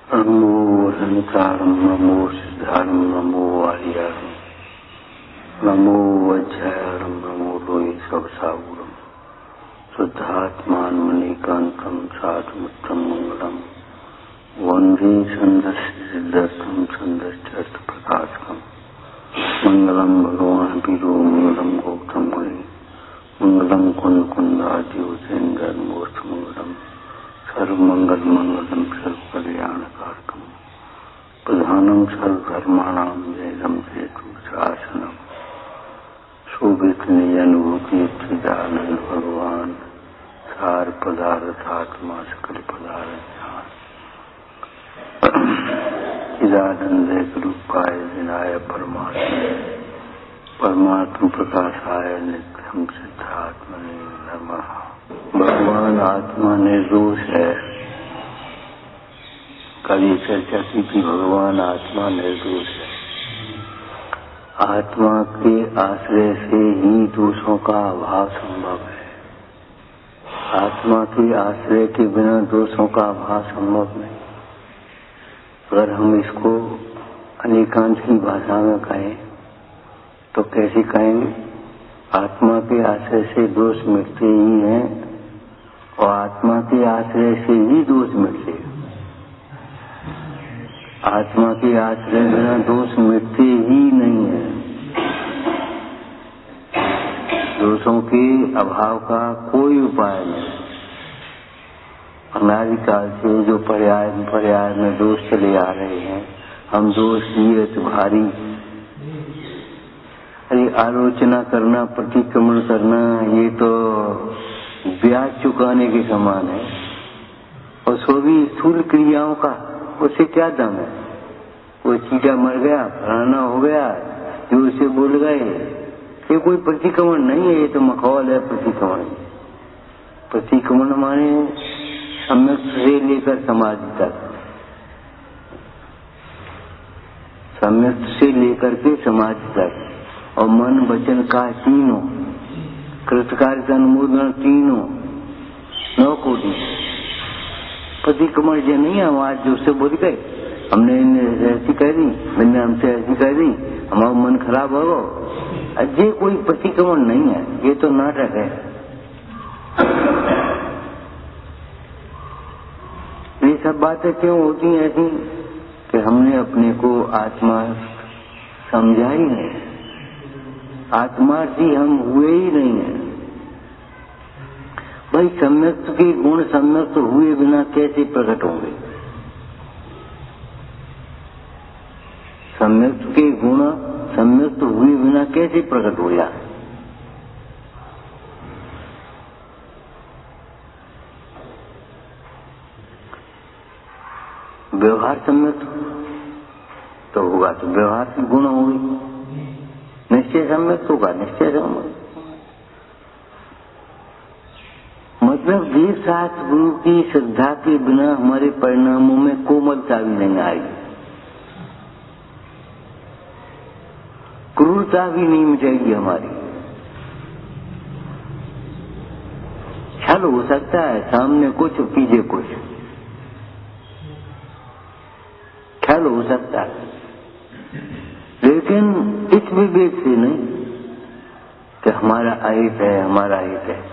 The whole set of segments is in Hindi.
नमो हंतारं नमो सिद्धारं नमो आर्यारं नमो वज्रायरं नमो लोहि सबसागुरं शुद्धात्मान मणिकांतं साधुमित्रं मंगलम वंदे छंदस्सिद्धर्थं छंदश्चर्तप्रकाशकं मंगलम भगवान वीरो मंगलम गौतम मुनि मंगलम कुंद कुंदाद्योतेन्द्रमूर्त मंगलम सर्वमंगल मंगलम सर्वकल्याणकारकम प्रधानम सर्वधर्माणां वेदम हेतु शासनम शोभित निजनुभूतिदानंद भगवान सार पदार्थात्मा सकल पदार्थ चिदानंद रूपाय विनाय परमात्म प्रकाशाय नित्यम सिद्धात्मने नमः। भगवान आत्मा निर्दोष है। कल ये चर्चा की थी, भगवान आत्मा निर्दोष है। आत्मा के आश्रय से ही दोषों का अभाव संभव है। आत्मा के आश्रय के बिना दोषों का अभाव संभव नहीं। अगर हम इसको अनेकांश की भाषा में कहें तो कैसे कहेंगे? आत्मा के आश्रय से दोष मिटते ही हैं और आत्मा के आश्रय से ही दोष मिटते हैं। आत्मा के आश्रय बिना दोष मिटते ही नहीं है। दोषों के अभाव का कोई उपाय नहीं। अनादिकाल से जो पर्याय में दोष चले आ रहे हैं, हम दोष लिए तो भारी। अरे आलोचना करना, प्रतिक्रमण करना, ये तो ब्याज चुकाने के समान है। और सो भी स्थूल क्रियाओं का उससे क्या दाम है? कोई चीटा मर गया, फलाना हो गया, जो उसे बोल गए, ये कोई प्रतिक्रमण नहीं है। ये तो मखौल है प्रतिक्रमण। प्रतिक्रमण माने सम्यक से लेकर समाधि तक, सम्यक से लेकर के समाधि तक, और मन वचन का तीनों, कृतकार्य अनुमोदन तीनों, 9 कोटि प्रतिक्रमण जो नहीं है। हम आज जो से बोल गए, हमने ऐसी कह दी, मैंने हमसे ऐसी कह दी, हमारा मन खराब होगा, ये कोई प्रतिक्रमण नहीं है। ये तो नाटक है। ये सब बातें क्यों होती हैं ऐसी कि हमने अपने को आत्मा समझा ही नहीं, आत्मार्थी हम हुए ही नहीं है। भाई सम्यक्त के गुण सम्यक्त हुए बिना कैसे प्रकट होंगे? सम्यक्त के गुण सम्यक्त हुए बिना कैसे प्रकट हो जाए? व्यवहार सम्यक्त तो होगा तो व्यवहार के गुण होंगे। निश्चय सम्यक्त होगा, निश्चय सम्यक्त। मतलब देव शास्त्र गुरु की श्रद्धा के बिना हमारे परिणामों में कोमलता भी नहीं आएगी, क्रूरता भी नहीं मिटेगी हमारी। छल हो सकता है, सामने कुछ पीछे कुछ छल हो सकता है, लेकिन इस विवेक से नहीं कि हमारा अहित है, हमारा हित है।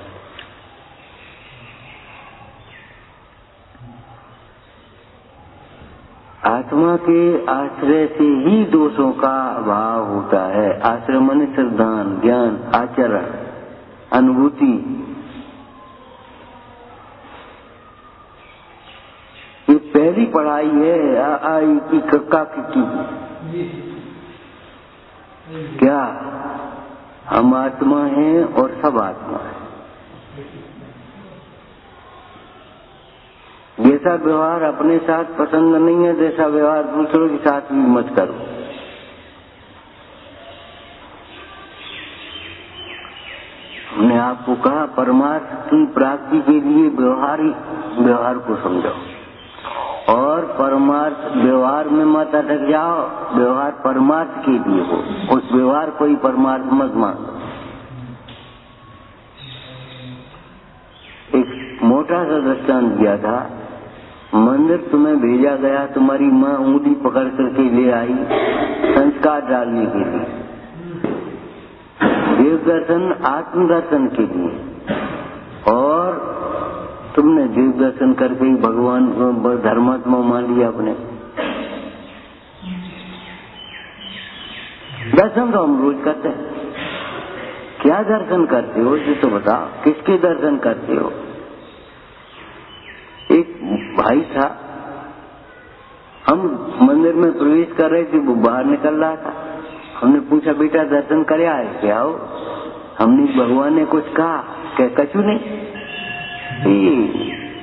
आत्मा के आश्रय से ही दोषों का अभाव होता है। आश्रय माने श्रद्धान, ज्ञान, आचरण, अनुभूति। ये पहली पढ़ाई है आई की कक्का की। क्या हम आत्मा हैं और सब आत्मा है। जैसा व्यवहार अपने साथ पसंद नहीं है, जैसा व्यवहार दूसरों के साथ भी मत करो। हमने आपको कहा परमार्थ की प्राप्ति के लिए व्यवहार को समझो, और परमार्थ व्यवहार में मत अटक जाओ। व्यवहार परमार्थ के लिए हो, उस व्यवहार को ही परमार्थ मत मानो। एक मोटा सा दृष्टांत दिया था मंदिर तुम्हें भेजा गया, तुम्हारी माँ उंगली पकड़ करके ले आई संस्कार डालने के लिए, देव दर्शन आत्म दर्शन के लिए, और तुमने देव दर्शन करके ही भगवान को धर्मात्मा मान लिया अपने। दर्शन तो हम रोज करते हैं। क्या दर्शन करते हो ये तो बताओ, किसके दर्शन करते हो? एक भाई था, हम मंदिर में प्रवेश कर रहे थे, वो बाहर निकल रहा था। हमने पूछा बेटा दर्शन करे आए क्या हो? हमने भगवान ने कुछ कहा? क्या कछु नहीं,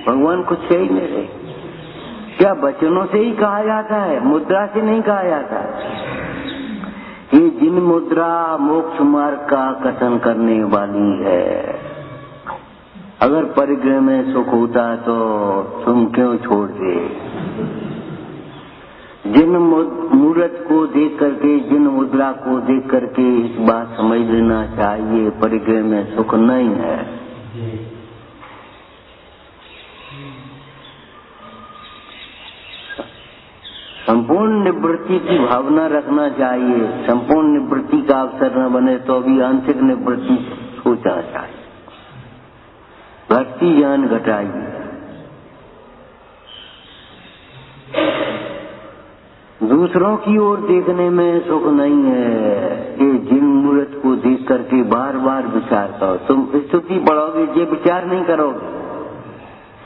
भगवान कुछ है ही नहीं। क्या वचनों से ही कहा जाता है, मुद्रा से नहीं कहा जाता। ये जिन मुद्रा मोक्ष मार्ग का कथन करने वाली है। अगर परिग्रह में सुख होता तो तुम क्यों छोड़ते? जिन मूर्त को देख करके, जिन मुद्रा को देख करके इस बात समझ लेना चाहिए, परिग्रह में सुख नहीं है। संपूर्ण निवृत्ति की भावना रखना चाहिए। संपूर्ण निवृत्ति का अवसर न बने तो भी आंशिक निवृत्ति सोचना चाहिए। भक्ति ज्ञान घटाइए। दूसरों की ओर देखने में सुख नहीं है। ये जिन मूर्त को देख करके बार बार विचार करो। तुम स्तुति पढ़ोगे, ये विचार नहीं करोगे,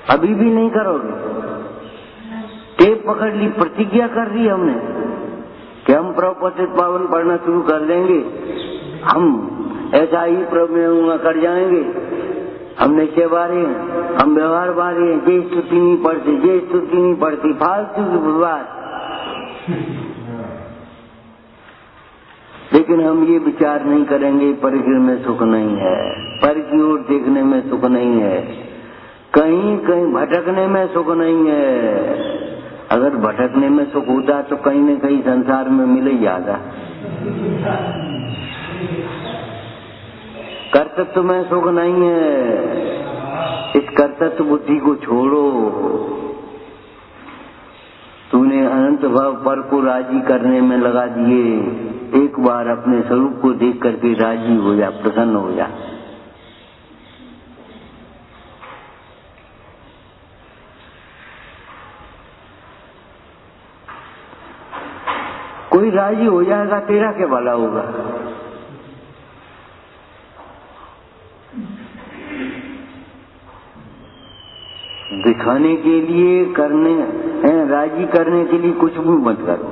अभी भी नहीं करोगे। टेप पकड़ ली, प्रतिज्ञा कर ली हमने कि हम प्रभु पतित पावन पढ़ना शुरू कर देंगे, हम ऐसा ही प्रभु में कर जाएंगे, हम निश्चयवादी हैं, हम व्यवहारवादी हैं, ये स्तुति नहीं पढ़ती, ये स्तुति नहीं पढ़ती, फालतू की विवाद। लेकिन हम ये विचार नहीं करेंगे परिग्रह में सुख नहीं है, पर की ओर देखने में सुख नहीं है, कहीं कहीं भटकने में सुख नहीं है। अगर भटकने में सुख होता तो कहीं न कहीं संसार में मिल ही जाता। कर्तृत्व में सुख नहीं है। इस कर्तृत्व बुद्धि को छोड़ो। तूने अनंत भाव पर को राजी करने में लगा दिए। एक बार अपने स्वरूप को देख करके राजी हो जा, प्रसन्न हो जा। कोई राजी हो जाएगा, तेरा क्या भला होगा? दिखाने के लिए करने, राजी करने के लिए कुछ भी मत करो।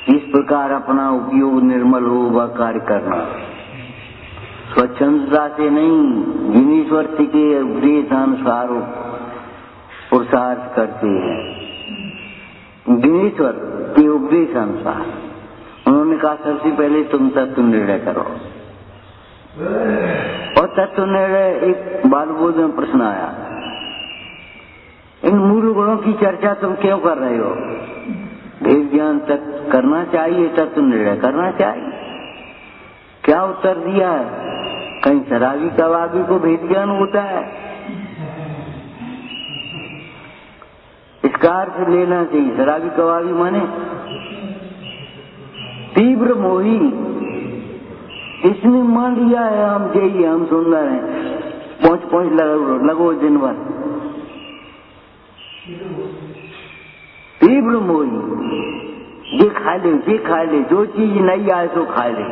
इस प्रकार अपना उपयोग निर्मल हो वह कार्य करना, स्वच्छंदता से नहीं, जिनेश्वर के उपदेशानुसार पुरुषार्थ करते हैं। जिनेश्वर के उपदेशानुसार उन्होंने कहा सबसे पहले तुम तत्व निर्णय करो। और तत्व निर्णय, एक बालबोध में प्रश्न आया, इन मूल गुणों की चर्चा तुम क्यों कर रहे हो? भेद ज्ञान तक करना चाहिए, तत्व निर्णय करना चाहिए। क्या उत्तर दिया है? कहीं शराबी कबाबी को भेद ज्ञान होता है? इसका अर्थ लेना चाहिए। शराबी कबाबी माने तीव्र मोही। इसने मान लिया है हम जय, हम सुंदर हैं, पहुंच लगो दिन भर। तीव्र मोही, ये खा ले, जो चीज नहीं आए तो खा ले,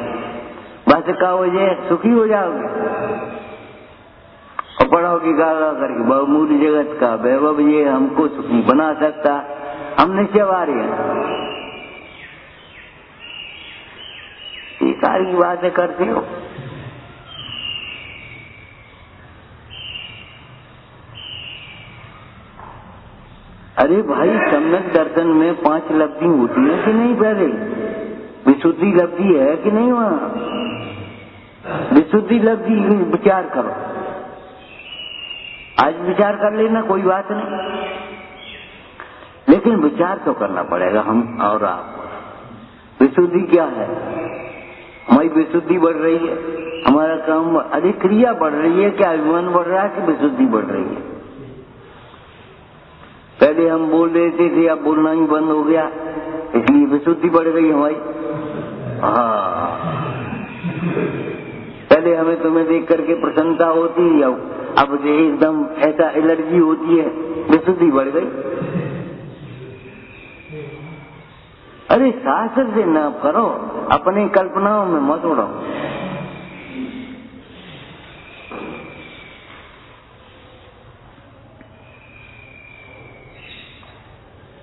बस का हो जाए, सुखी हो जाओगे। और पढ़ोगे गागा करके बहुमूल्य जगत का वैभव ये हमको सुखी बना सकता, हम निश्चयवादी हैं। ये सारी बातें करते हो। अरे भाई, सम्यक दर्शन में 5 लब्धि होती है कि नहीं? पहले विशुद्धि लब्धि है कि नहीं? वहाँ विशुद्धि लब्धि विचार करो। आज विचार कर लेना, कोई बात नहीं, लेकिन विचार तो करना पड़ेगा हम और आप। विशुद्धि क्या है? हमारी विशुद्धि बढ़ रही है, हमारा काम, अधिक क्रिया बढ़ रही है, क्या अभिमान बढ़ रहा है कि विशुद्धि बढ़ रही है? पहले हम बोल देते थे, अब बोलना ही बंद हो गया, इसलिए विशुद्धि बढ़ गई हमारी। हाँ, पहले हमें तुम्हें देख करके प्रसन्नता होती, अब एकदम ऐसा एलर्जी होती है, विशुद्धि बढ़ गई। अरे शास्त्र से नाप करो, अपनी कल्पनाओं में मत उड़ो।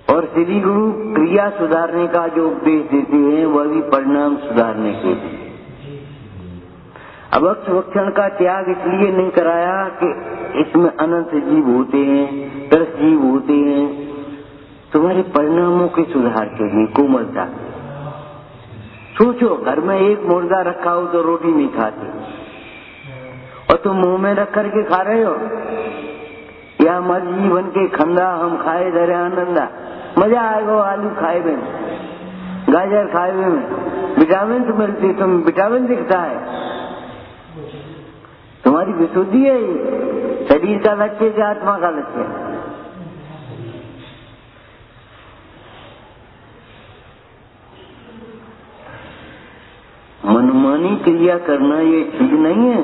और श्री गुरु क्रिया सुधारने का जो उपदेश देते हैं वह भी परिणाम सुधारने के लिए। अभक्ष भक्षण का त्याग इसलिए नहीं कराया कि इसमें अनंत जीव होते हैं, 10 जीव होते हैं, तुम्हारे परिणामों के सुधार के लिए, कोमलता। सोचो, घर में एक मुर्दा रखा हो तो रोटी नहीं खाते, और तुम मुंह में रख करके खा रहे हो, या मर जीवन के खंदा हम खाए धरे आनंदा। मजा आएगा आलू खाए में, गाजर खाए में, विटामिन तो मिलती, तुम विटामिन दिखता है, तुम्हारी विशुद्धि है। शरीर का लक्ष्य है, आत्मा का लक्ष्य है। मनमानी क्रिया करना ये ठीक नहीं है,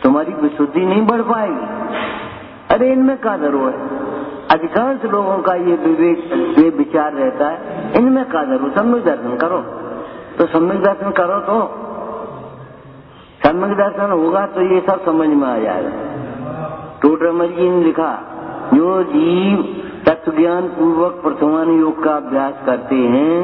तुम्हारी विशुद्धि नहीं बढ़ पाएगी। अरे इनमें क्या जरूर है, अधिकांश लोगों का ये विवेक, ये विचार रहता है, इनमें क्या जरूर, सम्यक दर्शन करो। तो सम्यक दर्शन करो, तो सम्यक दर्शन होगा तो ये सब समझ में आ जाएगा। टोडरमल जी ने लिखा, जो जीव तत्व ज्ञान पूर्वक प्रथमान योग का अभ्यास करते हैं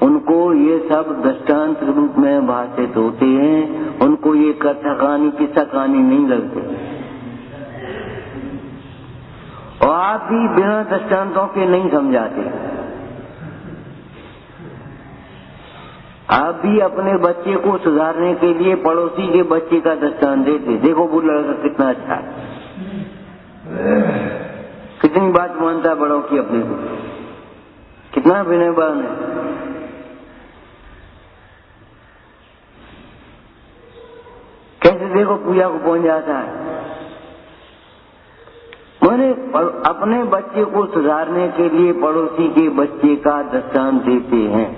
उनको ये सब दृष्टांत रूप में भाषित होते हैं, उनको ये कथा कहानी किस्सा कहानी नहीं लगते। और आप भी बिना दृष्टांतों के नहीं समझाते। आप भी अपने बच्चे को सुधारने के लिए पड़ोसी के बच्चे का दृष्टांत देते, देखो वो लड़का कितना अच्छा है, कितनी बात मानता है बड़ों की, अपने को कितना विनयवान है। कैसे देखो पूजा को पहुंच जाता है। मैंने अपने बच्चे को सुधारने के लिए पड़ोसी के बच्चे का दृष्टांत देते हैं,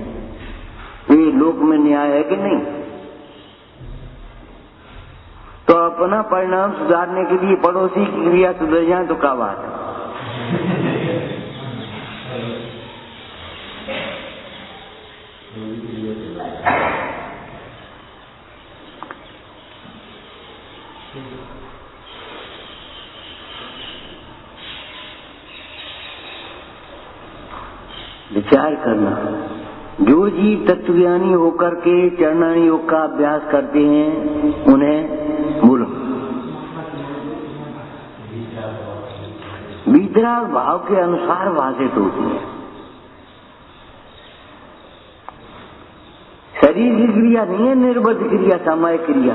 ये लोक में न्याय है कि नहीं? तो अपना परिणाम सुधारने के लिए पड़ोसी की क्रिया सुधर जाए तो क्या बात है। विचार करना, जो जीव तत्वज्ञानी होकर के चरणानी योग का अभ्यास करते हैं उन्हें बोलो वितराग भाव के अनुसार भाषित होती है। शरीर की क्रिया नहीं है, निर्बद्ध क्रिया, सामायिक क्रिया,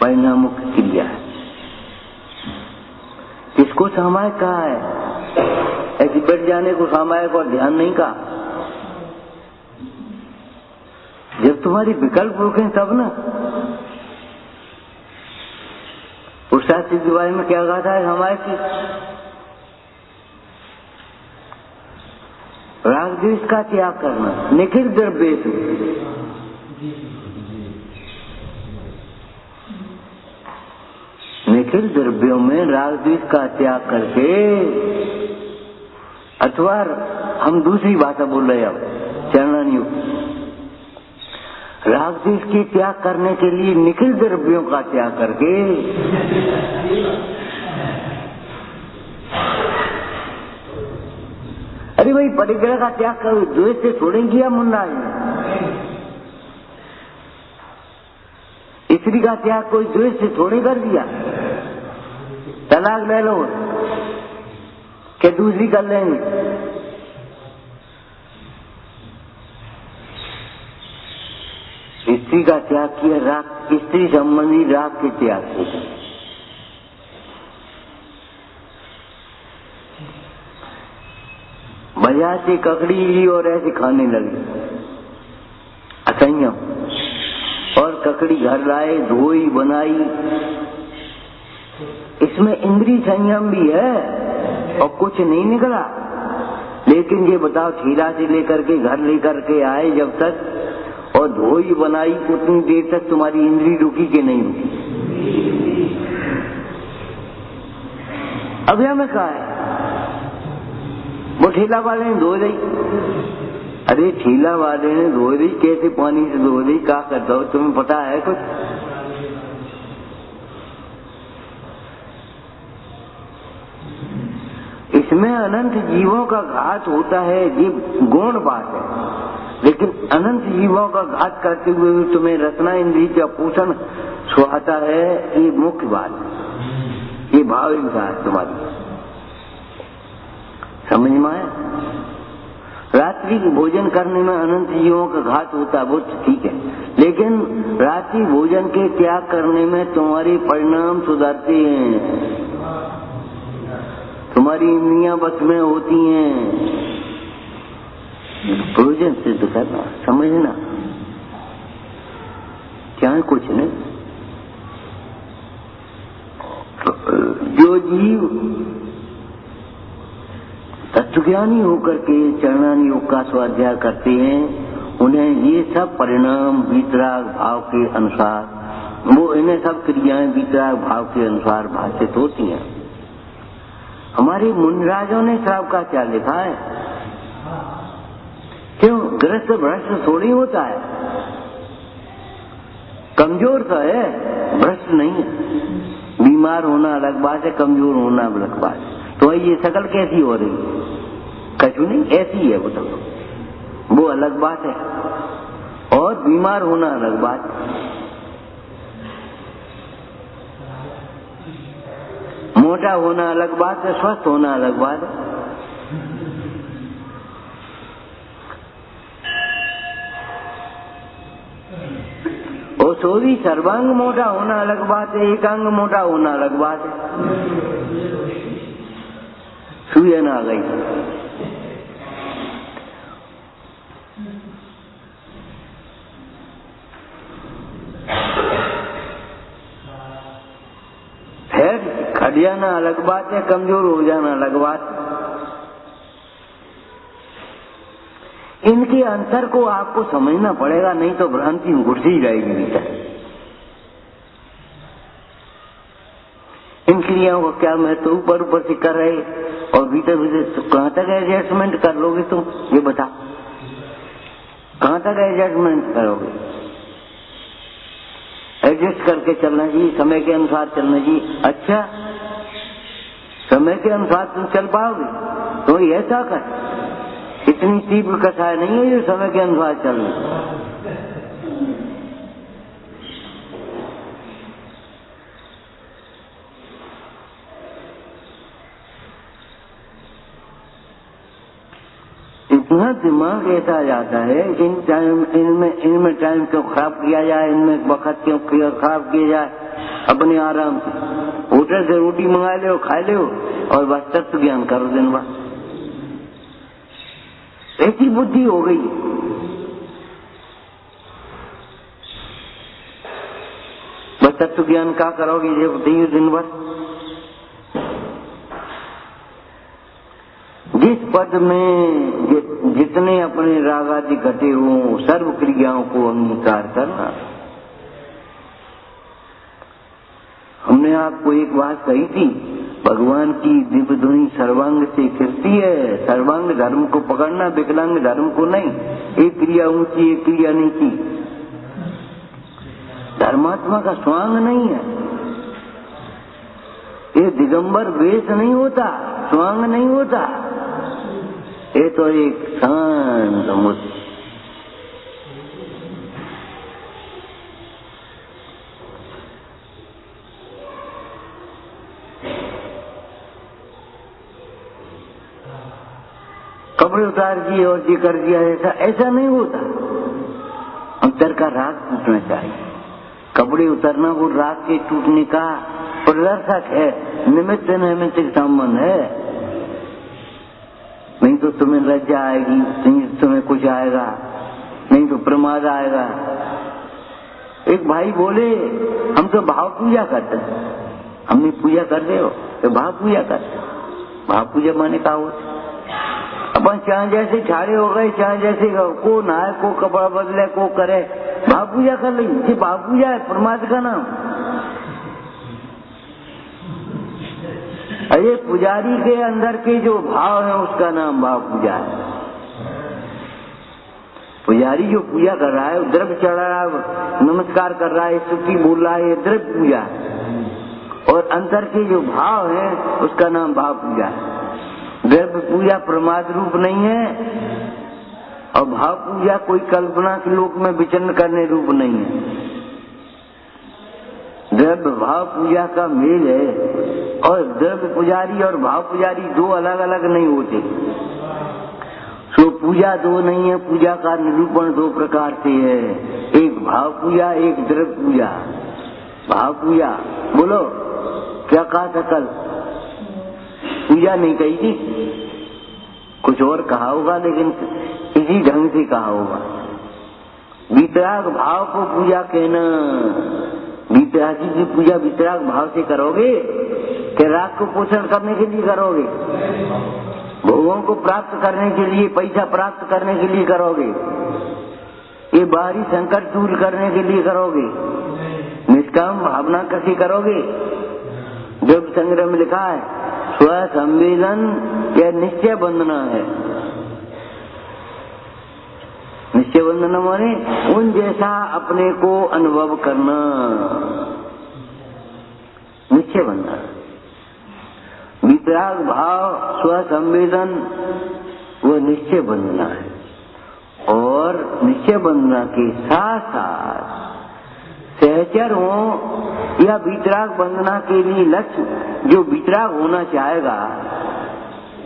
परिणामुख क्रिया है। किसको सामायिक कहा है? ऐसी बैठ जाने को सामायिक और ध्यान नहीं कहा। जब तुम्हारी विकल्प रुके तब ना। पुरुषार्थ के बारे में क्या कहा था सामायिक की? राग द्वेष का त्याग करना, निखिल द्रव्येषु, निखिल द्रव्यों में राग द्वेष का त्याग करके, अथवा हम दूसरी भाषा बोल रहे हैं अब चरणानी योग, राग द्वेष के त्याग करने के लिए निखिल द्रव्यों का त्याग करके अरे भाई परिग्रह का त्याग करो, द्वेष से थोड़े किया मुन्ना है। स्त्री का त्याग कोई द्वेष से थोड़े कर दिया। तलाक ले लो कि दूसरी कर लेंगे। स्त्री का त्याग किया राग, स्त्री संबंधी राग के त्याग से। बाजार से ककड़ी ली और ऐसे खाने लगी, असंयम, और ककड़ी घर लाए, धोई, बनाई। इसमें इंद्रिय संयम भी है। और कुछ नहीं निकला। लेकिन ये बताओ, ठेला से लेकर के घर लेकर के आए जब तक और धोई बनाई उतनी देर तक तुम्हारी इंद्री रुकी कि नहीं रुकी? अब हमें कहा है वो ठेला वाले ने धो दी। अरे ठेला वाले ने धो दी, कैसे पानी से धो दी, क्या करता हो, तुम्हें पता है कुछ? इसमें अनंत जीवों का घात होता है, ये गौण बात है। लेकिन अनंत जीवों का घात करते हुए तुम्हें रचना इंद्रिय का पोषण सुहाता है, ये मुख्य बात है। ये भाव इंसान तुम्हारी समझ में आया? रात्रि भोजन करने में अनंत जीवों का घात होता है, वो ठीक है, लेकिन रात्रि भोजन के त्याग करने में तुम्हारे परिणाम सुधरते हैं, तुम्हारी इंद्रियां बस में होती हैं। प्रयोजन सिद्ध करना, समझना, क्या कुछ नहीं। जो जीव तत्वज्ञानी होकर के चरणान योग का स्वाध्याय करते हैं, उन्हें ये सब परिणाम वितराग भाव के अनुसार, वो इन्हें सब क्रियाएं वितराग भाव के अनुसार भाषित होती हैं। हमारे मुनिराजों ने श्राप का क्या लिखा है? क्यों? ग्रस्त भ्रष्ट थोड़ी होता है, कमजोर तो है, भ्रष्ट नहीं है। बीमार होना अलग बात है, कमजोर होना अलग बात है। तो ये शकल कैसी हो रही है? कछु नहीं, ऐसी है वो तो, वो अलग बात है। और बीमार होना अलग बात है। मोटा होना अलग बात है, स्वस्थ होना अलग बात है। और सोवी सर्वांग मोटा होना अलग बात है, एकांग मोटा होना अलग बात है। सुयन आ गई। फिर खड़ जाना अलग बात है, कमजोर हो जाना अलग बात है। इनके अंतर को आपको समझना पड़ेगा, नहीं तो भ्रांति घुसी जाएगी भीतर। इन क्रियाओं को क्या महत्व ऊपर ऊपर से कर रहे और भीतर भीतर कहां तक एडजस्टमेंट कर लोगे तुम? ये बता, कहां तक एडजस्टमेंट करोगे? एडजस्ट करके चलना चाहिए, समय के अनुसार चलना चाहिए। अच्छा, समय के अनुसार तुम चल पाओगे तो ऐसा कर, इतनी तीव्र कथाएं नहीं है जो समय के अनुसार चलना। इतना दिमाग ऐसा जाता है, इनमें टाइम क्यों खराब किया जाए, इनमें वक्त क्यों खराब किया जाए। अपने आराम से होटल से रोटी मंगा लो, खा लो और बस तत्व ज्ञान करो दिन भर। ऐसी बुद्धि हो गई। बस तत्व ज्ञान क्या करोगे जब दिन भर? जिस पद में जितने अपने राग आदि घटे हों, सर्व क्रियाओं को अंगीकार करना। हमने आपको एक बात कही थी, भगवान की दिव्य धुनी सर्वांग से फिरती है। सर्वांग धर्म को पकड़ना, विकलांग धर्म को नहीं। एक क्रिया ऊंची, एक क्रिया नीची। धर्मात्मा का स्वांग नहीं है। ये दिगंबर वेश नहीं होता, स्वांग नहीं होता। ये तो एक शांत मूर्ति। कपड़े उतार दिए और ये कर दिया, ऐसा नहीं होता। अंतर का राग टूटना चाहिए। कपड़े उतरना वो राग के टूटने का प्रदर्शक है, निमित्त नैमित्तिक संबंध है। नहीं तो तुम्हें लज्जा आएगी, नहीं तो तुम्हें कुछ आएगा, नहीं तो प्रमाद आएगा। एक भाई बोले, हम तो भाव पूजा करते हैं। हमने पूजा कर रहे हो तो भाव पूजा करते। भाव पूजा माने का हो? अपन चाहे जैसे ठाड़े हो गए, चाहे जैसे को नहाए, को कपड़ा बदले, को करे, भाव पूजा कर ली। ये भाव पूजा है परमात्मा का नाम। अरे पुजारी के अंदर के जो भाव है उसका नाम भाव पूजा है। पुजारी जो पूजा कर रहा है, द्रव्य चढ़ा रहा है, नमस्कार कर रहा है, स्तुति बोल रहा है, ये द्रव्य पूजा है। और अंतर के जो भाव है उसका नाम भाव पूजा है। द्रव्य पूजा प्रमाद रूप नहीं है और भाव पूजा कोई कल्पना के लोक में विचरण करने रूप नहीं है। द्रव्य भाव पूजा का मेल है और द्रव्य पुजारी और भाव पुजारी दो अलग अलग नहीं होते। तो पूजा दो नहीं है, पूजा का निरूपण दो प्रकार से है, एक भाव पूजा, एक द्रव्य पूजा। भाव पूजा बोलो क्या कहा था कल? पूजा नहीं कही थी, कुछ और कहा होगा, लेकिन इसी ढंग से कहा होगा। वितराग भाव को पूजा कहना। वितरागी की पूजा वितराग भाव से करोगे कि राग को पोषण करने के लिए करोगे, भोगों को प्राप्त करने के लिए, पैसा प्राप्त करने के लिए करोगे, ये बाहरी संकट दूर करने के लिए करोगे, निष्काम भावना कैसे करोगे? जब संग्रह में लिखा है स्व संवेदन या निश्चय बंधना है। निश्चय बंधना माने उन जैसा अपने को अनुभव करना, निश्चय बंधना। वितराग भाव स्व संवेदन वो निश्चय बंधना है। और निश्चय बंधना के साथ साथ सहचर हो या वितराग बंधना के लिए लक्ष्य, जो वितराग होना चाहेगा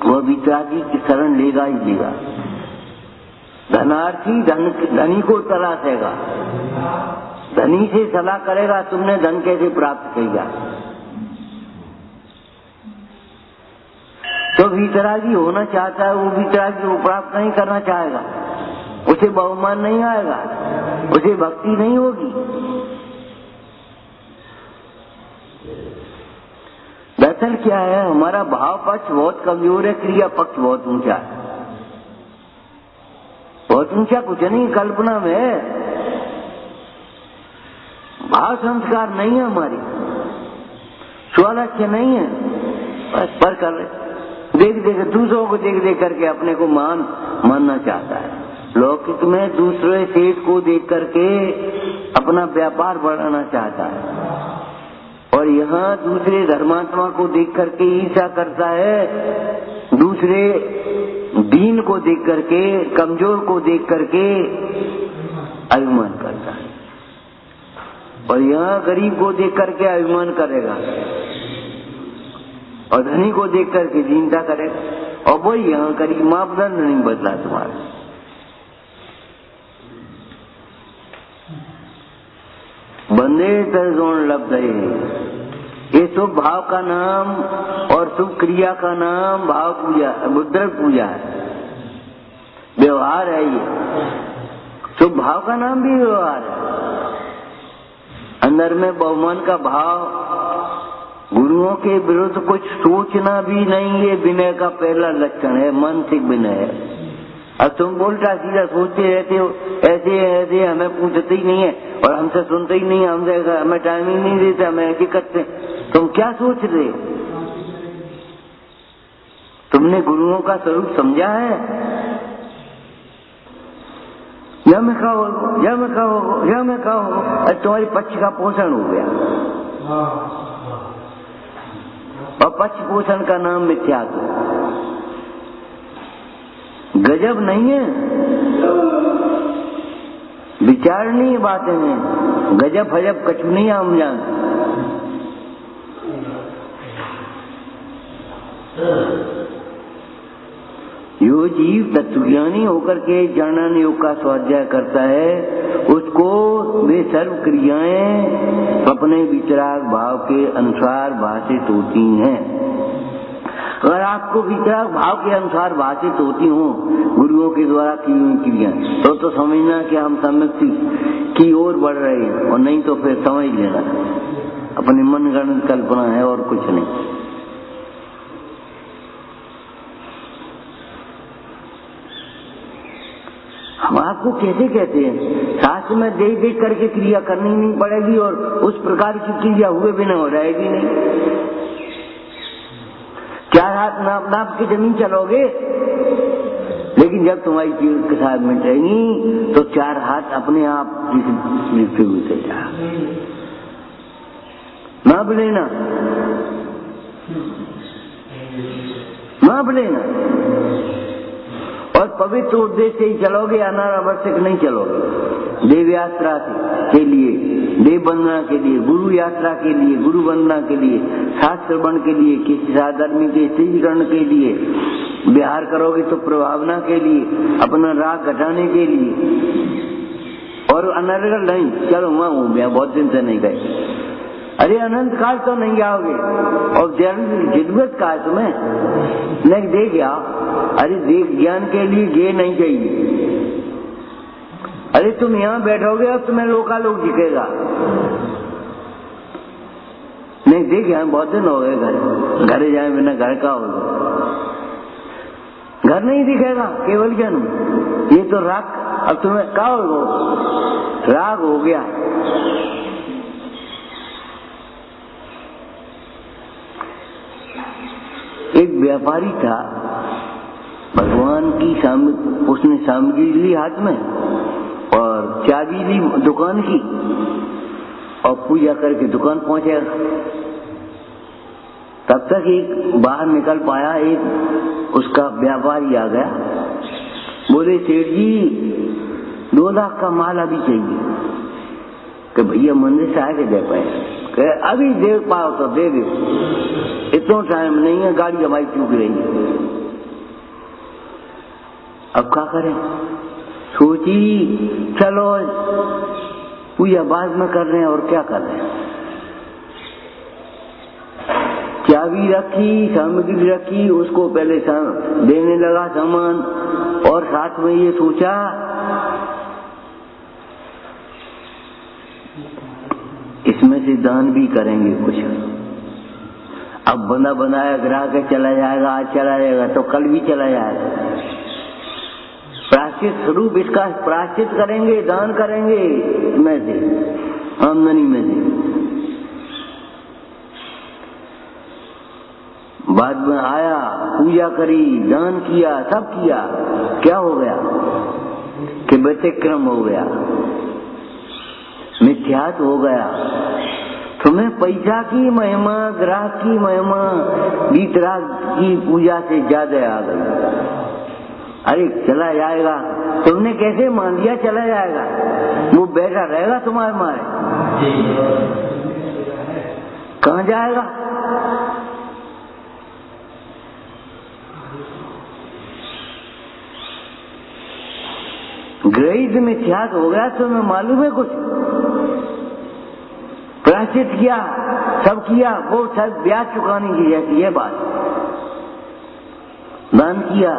वह वितरागी की शरण लेगा ही लेगा। धनार्थी धनी को तलाशेगा, धनी से सलाह करेगा तुमने धन कैसे प्राप्त किया। तो वितरागी होना चाहता है, वो वितरागी को प्राप्त नहीं करना चाहेगा, उसे बहुमान नहीं आएगा, उसे भक्ति नहीं होगी। दरअसल क्या है, हमारा भाव पक्ष बहुत कमजोर है, क्रिया पक्ष बहुत ऊंचा है। बहुत ऊंचा कुछ नहीं, कल्पना में है। भाव संस्कार नहीं है हमारी, स्वलक्ष्य नहीं है, बस पर कर रहे, देख देख दूसरों को देख देख करके अपने को मानना चाहता है। लौकिक में दूसरे सेठ को देख करके अपना व्यापार बढ़ाना चाहता है, और यहाँ दूसरे धर्मात्मा को देख करके ईर्ष्या करता है, दूसरे दीन को देख करके, कमजोर को देख करके अभिमान करता है, और यहाँ गरीब को देख करके अभिमान करेगा, और धनी को देख करके दीनता करेगा। और वही यहाँ करीब मापदंड नहीं बदला तुम्हारा। बंदे तरजोन लब्ध है। ये शुभ भाव का नाम और शुभ क्रिया का नाम भाव पूजा, द्रव्य पूजा है, व्यवहार है। ये शुभ भाव का नाम भी व्यवहार है। अंदर में बहुमान का भाव, गुरुओं के विरुद्ध कुछ सोचना भी नहीं, ये विनय का पहला लक्षण है, मानसिक विनय है। अब तुम बोलता सीधा सोचते रहते हो, ऐसे ऐसे हमें पूछते ही नहीं है और हमसे सुनते ही नहीं, हमसे हमें टाइम ही नहीं देते, हमें ऐसे करते। तुम क्या सोच रहे हो? तुमने गुरुओं का स्वरूप समझा है? या मैं खाओ, या मैं खाओ, या मैं खाओ, तुम्हारी पक्ष का पोषण हो गया। और पक्ष पोषण का नाम मिथ्यात्व। गजब नहीं है, विचारणीय बातें हैं। गजब फजब कछु नहीं हम जानते। यो जीव तत्वज्ञानी होकर के जानन योग का स्वाध्याय करता है, उसको वे सर्व क्रियाएं अपने वितराग भाव के अनुसार भाषित होती हैं। अगर आपको वितराग भाव के अनुसार भाषित होती हो गुरुओं के द्वारा की हुई क्रियाएं, तो समझना कि हम सम्यक्ति की ओर बढ़ रहे हैं, और नहीं तो फिर समझ लेना अपनी मनगढ़ंत कल्पना है और कुछ नहीं। हम आपको कैसे कहते हैं? शास्त्र में देख देख करके क्रिया करनी नहीं पड़ेगी और उस प्रकार की क्रिया हुए बिना हो जाएगी नहीं। 4 हाथ नाप नाप के जमीन चलोगे, लेकिन जब तुम्हारी जीव के साथ में रहेगी तो 4 हाथ अपने आप लिखते हुए जा नाप लेना, नाप लेना। और पवित्र उद्देश्य से ही चलोगे, अनावश्यक नहीं चलोगे। देव यात्रा के लिए, देव वंदना के लिए, गुरु यात्रा के लिए, गुरु वंदना के लिए, शास्त्र श्रवण के लिए, किसी साधर्मी के स्थिरीकरण के लिए, विहार करोगे तो प्रभावना के लिए, अपना राग घटाने के लिए। और अनर्गल नहीं, चलो वहां हूं मैं, बहुत दिन से नहीं गए। अरे अनंत काल तो नहीं आओगे, और जरूरत का है तुम्हें, नहीं दे गया। अरे देख ज्ञान के लिए गे नहीं चाहिए। अरे तुम यहाँ बैठोगे और तुम्हें लोकालोक दिखेगा। नहीं देख यहाँ बहुत दिन हो गए, घर जाए बिना घर का हो, घर नहीं दिखेगा, केवल ज्ञान। ये तो राग, अब तुम्हें क्या हो, राग हो गया। एक व्यापारी था, भगवान की उसने सामग्री ली हाथ में और चाबी ली दुकान की और पूजा करके दुकान पहुंचेगा। तब तक एक बाहर निकल पाया, एक उसका व्यापारी आ गया। बोले सेठ जी 2 लाख का माल अभी चाहिए। कि भैया मंदिर से आके दे पाए? अभी दे पाओ तो दे दो, इतना टाइम नहीं है, गाड़ी हमारी चूक रही है। अब क्या करें? सोची चलो पूजा बाद में कर रहे हैं, और क्या कर रहे हैं। चाबी रखी, सामग्री रखी, उसको पहले देने लगा सामान, और साथ में ये सोचा इसमें से दान भी करेंगे कुछ। अब बंदा बनाया ग्राहक चला जाएगा, आज चला जाएगा तो कल भी चला जाएगा। प्रायश्चित स्वरूप इसका प्रायश्चित करेंगे, दान करेंगे में से, आमदनी में से। बाद में आया, पूजा करी, दान किया, सब किया। क्या हो गया कि व्यतिक्रम हो गया, मिथ्यात्व हो गया। तुम्हें पैसा की महिमा, ग्राहक की महिमा, वीतराग की पूजा से ज्यादा आ गई। अरे चला जाएगा, तुमने कैसे मान लिया चला जाएगा? वो बैठा रहेगा तुम्हारे मारे, कहाँ जाएगा? ग्रहित मिथ्यात्व हो गया। तुम्हें मालूम है कुछ? प्रायश्चित किया, सब किया, वो सब ब्याज चुकाने की जैसी है बात। दान किया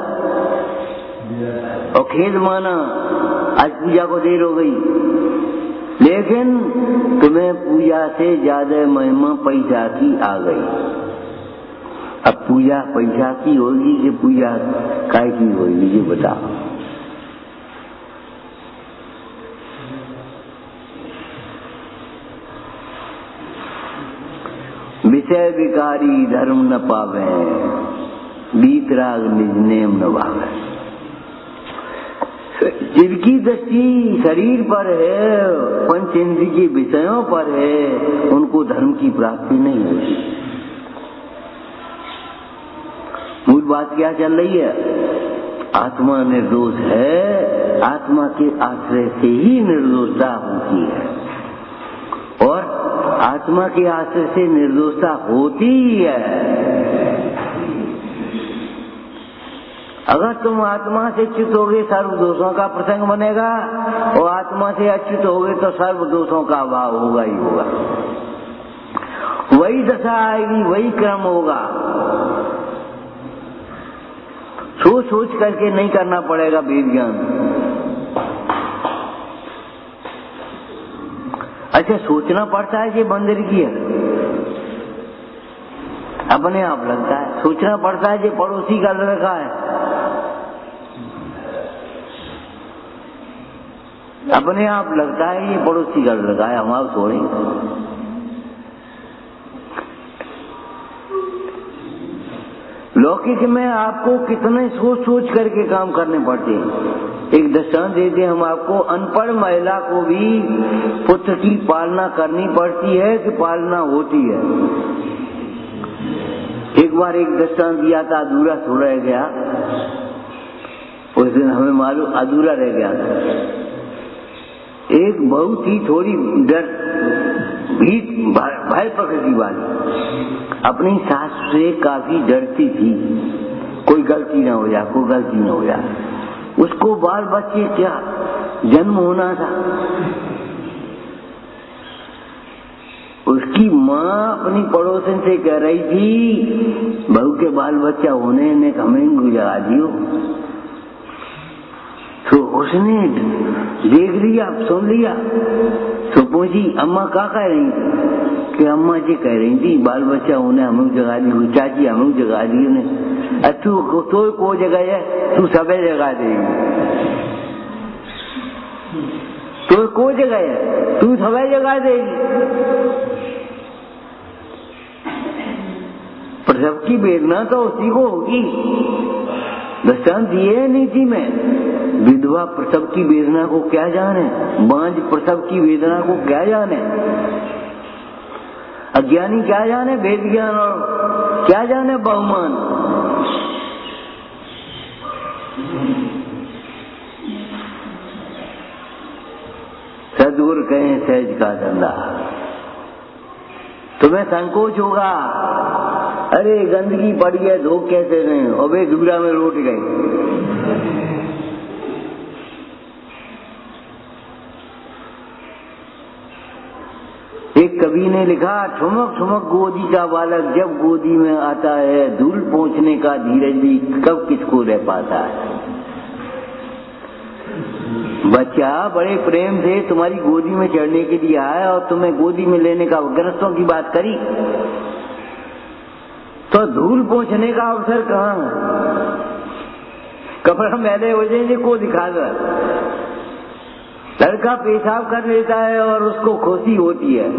और खेद माना, आज पूजा को देर हो गई, लेकिन तुम्हें पूजा से ज्यादा महिमा पैसा की आ गई। अब पूजा पैसा की होगी कि पूजा काय की होगी, ये बताओ। विषय विकारी धर्म न पावे, वीतराग निज नेम न भावे। जिनकी दृष्टि शरीर पर है, पंच इंद्रिय विषयों पर है, उनको धर्म की प्राप्ति नहीं होती। मूल बात क्या चल रही है? आत्मा निर्दोष है, आत्मा के आश्रय से ही निर्दोषता होती है, और आत्मा के आश्रय से निर्दोषता होती ही है। अगर तुम आत्मा से च्युत होगे, सर्व दोषों का प्रसंग बनेगा, और आत्मा से अच्युत होगे तो सर्व दोषों का अभाव होगा ही होगा। वही दशा आएगी, वही क्रम होगा। सोच सोच करके नहीं करना पड़ेगा वेद ज्ञान। अच्छा, सोचना पड़ता है कि मंदिर की है, अपने आप लगता है। सोचना पड़ता है कि पड़ोसी का लड़का है, अपने आप लगता है ये पड़ोसी का लड़का है, हम आप छोड़ेंगे। लौकिक में आपको कितने सोच सोच करके काम करने पड़ते हैं। एक दृष्टांत देते हम आपको, अनपढ़ महिला को भी पुत्र की पालना करनी पड़ती है कि पालना होती है। एक बार एक दृष्टांत दिया था, अधूरा सो रह गया, उस दिन हमें मालूम अधूरा रह गया था। एक बहुत ही थोड़ी भय प्रकृति वाली अपनी सास से काफी डरती थी, कोई गलती ना हो जाए, कोई गलती ना हो जाए। उसको बाल बच्चे क्या जन्म होना था। उसकी माँ अपनी पड़ोसन से कह रही थी बहू के बाल बच्चा होने ने हमें गुजरा दियो। तो उसने देख लिया, सुन लिया, तो पूछी अम्मा क्या कह रही थी? कि अम्मा जी कह रही थी बाल बच्चा होने हमें जगा दी, चाची हमें जगा दी उन्हें। तू तो को जगह है, तू सबे जगा देगी। तो को जगह है, तू सबे जगा देगी। प्रसव की वेदना तो उसी को होगी। दृष्टांत ये नीति में विधवा प्रसव की वेदना को क्या जाने, बांझ प्रसव की वेदना को क्या जाने, अज्ञानी क्या जाने वेद ज्ञान और क्या जाने बहुमान। सदगुरु कहें सहज का धंधा। तुम्हें संकोच होगा, अरे गंदगी पड़ी है धो कैसे गए, अबे दूरा में लौट गए। एक कवि ने लिखा, ठुमक ठुमक गोदी का बालक जब गोदी में आता है, धूल पहुंचने का धीरज भी कब किसको रह पाता है। बच्चा बड़े प्रेम से तुम्हारी गोदी में चढ़ने के लिए आया और तुम्हें गोदी में लेने का ग्रस्तों की बात करी, तो धूल पहुंचने का अवसर कहाँ है? कपड़ा मैले हो जाएंगे को दिखा कर। लड़का पेशाब कर लेता है और उसको खुशी होती है,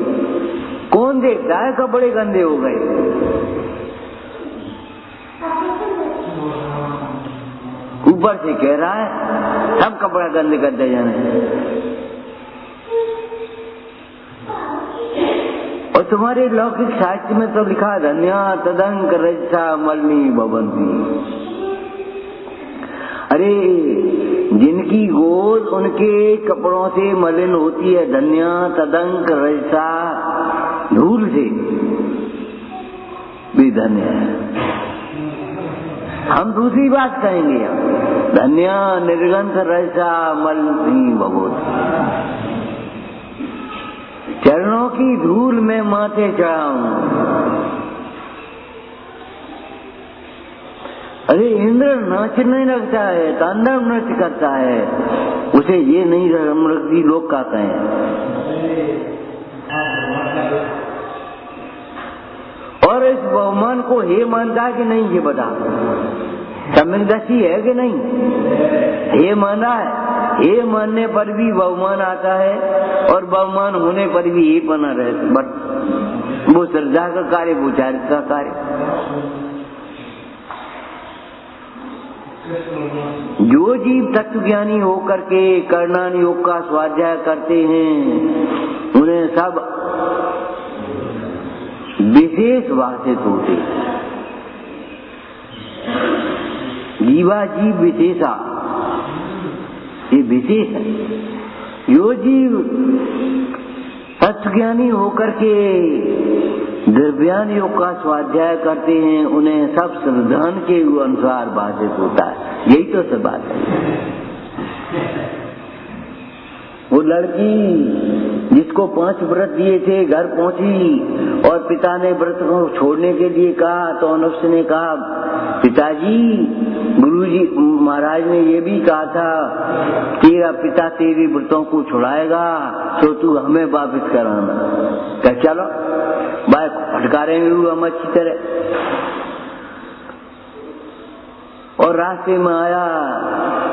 कौन देखता है कपड़े गंदे हो गए। ऊपर से कह रहा है सब कपड़ा गंदे करते जाने। और तुम्हारे लौकिक साहित्य में तो लिखा धन्या तदंक रजसा मलनी भवंती। अरे जिनकी गोद उनके कपड़ों से मलिन होती है, धन्या तदंक रजसा, धूल से भी धन्य है। हम दूसरी बात कहेंगे, धन्या निर्गंध रजसा मलनी भवंती। चरणों की धूल में माथे चढ़ाऊं। अरे इंद्र नाचने लगता है, तांडव नृत्य करता है, उसे ये नहीं रमरती लोग का कहें। और इस बहुमान को हे मानता है कि नहीं, ये बता सम्यकदर्शी है कि नहीं? हे माना है। हे मानने पर भी बहुमान आता है और बहुमान होने पर भी हे बना रहे, बट वो श्रद्धा का कार्य, वो चारित्र का कार्य। जो जीव तत्वज्ञानी होकर के करणान योग का स्वाध्याय करते हैं, उन्हें सब विशेष वासित होते। जीवा जीव विशेषा, ये विशेष है। जो जीव तत्वज्ञानी होकर के द्रव्यान योग का स्वाध्याय करते हैं, उन्हें सब श्रद्धान के अनुसार बाधित होता है। यही तो सब बात है। वो लड़की जिसको 5 व्रत दिए थे घर पहुंची और पिता ने व्रत को छोड़ने के लिए कहा, तो अनुष्ठ ने कहा पिताजी, गुरुजी महाराज ने ये भी कहा था तेरा पिता तेरे व्रतों को छुड़ाएगा, तो तू हमें वापिस कराना। क्या चलो भाई फटकारेंगे हम अच्छी तरह। और रास्ते में आया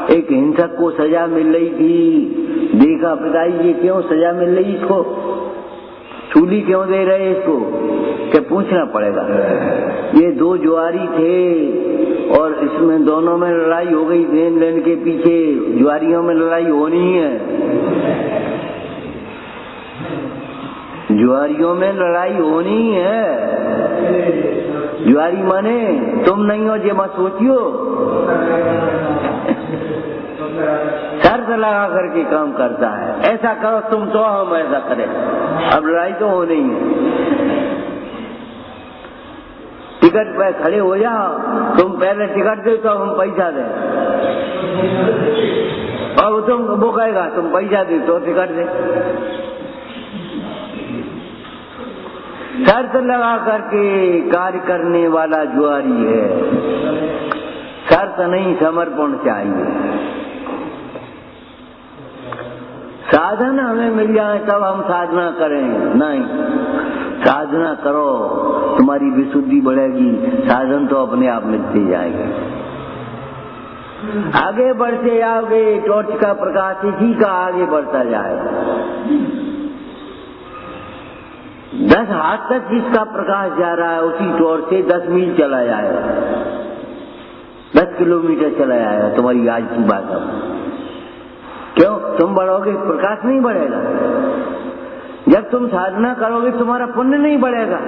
एक हिंसक को सजा मिल रही थी, देखा पिताजी ये क्यों सजा मिल रही इसको, सूली क्यों दे रहे इसको, क्या पूछना पड़ेगा। ये दो जुआरी थे और इसमें दोनों में लड़ाई हो गई, लेन देन के पीछे जुआरियों में लड़ाई होनी है, जुआरियों में लड़ाई होनी है। जुआरी माने तुम नहीं हो जे मत सोचियो, शर्त लगा करके काम करता है, ऐसा करो तुम तो हम ऐसा करें। अब लड़ाई तो हो नहीं है, टिकट पे खड़े हो जाओ, तुम पहले टिकट दे तो हम पैसा दें, और तुम वो कहेगा तुम पैसा दे तो टिकट दे। शर्त लगा करके कार्य करने वाला जुआरी है, शर्त नहीं समर्पण चाहिए। साधन हमें मिल जाए तब हम साधना करें, नहीं, साधना करो तुम्हारी विशुद्धि बढ़ेगी, साधन तो अपने आप मिलते जाएंगे। आगे बढ़ते जाओगे, टॉर्च का प्रकाश इसी का आगे बढ़ता जाएगा। 10 हाथ तक जिसका प्रकाश जा रहा है उसी टॉर्च से 10 मील चला जाएगा, 10 किलोमीटर चला जाएगा। तुम्हारी आज की बात है, क्यों तुम बढ़ोगे प्रकाश नहीं बढ़ेगा। जब तुम साधना करोगे तुम्हारा पुण्य नहीं बढ़ेगा।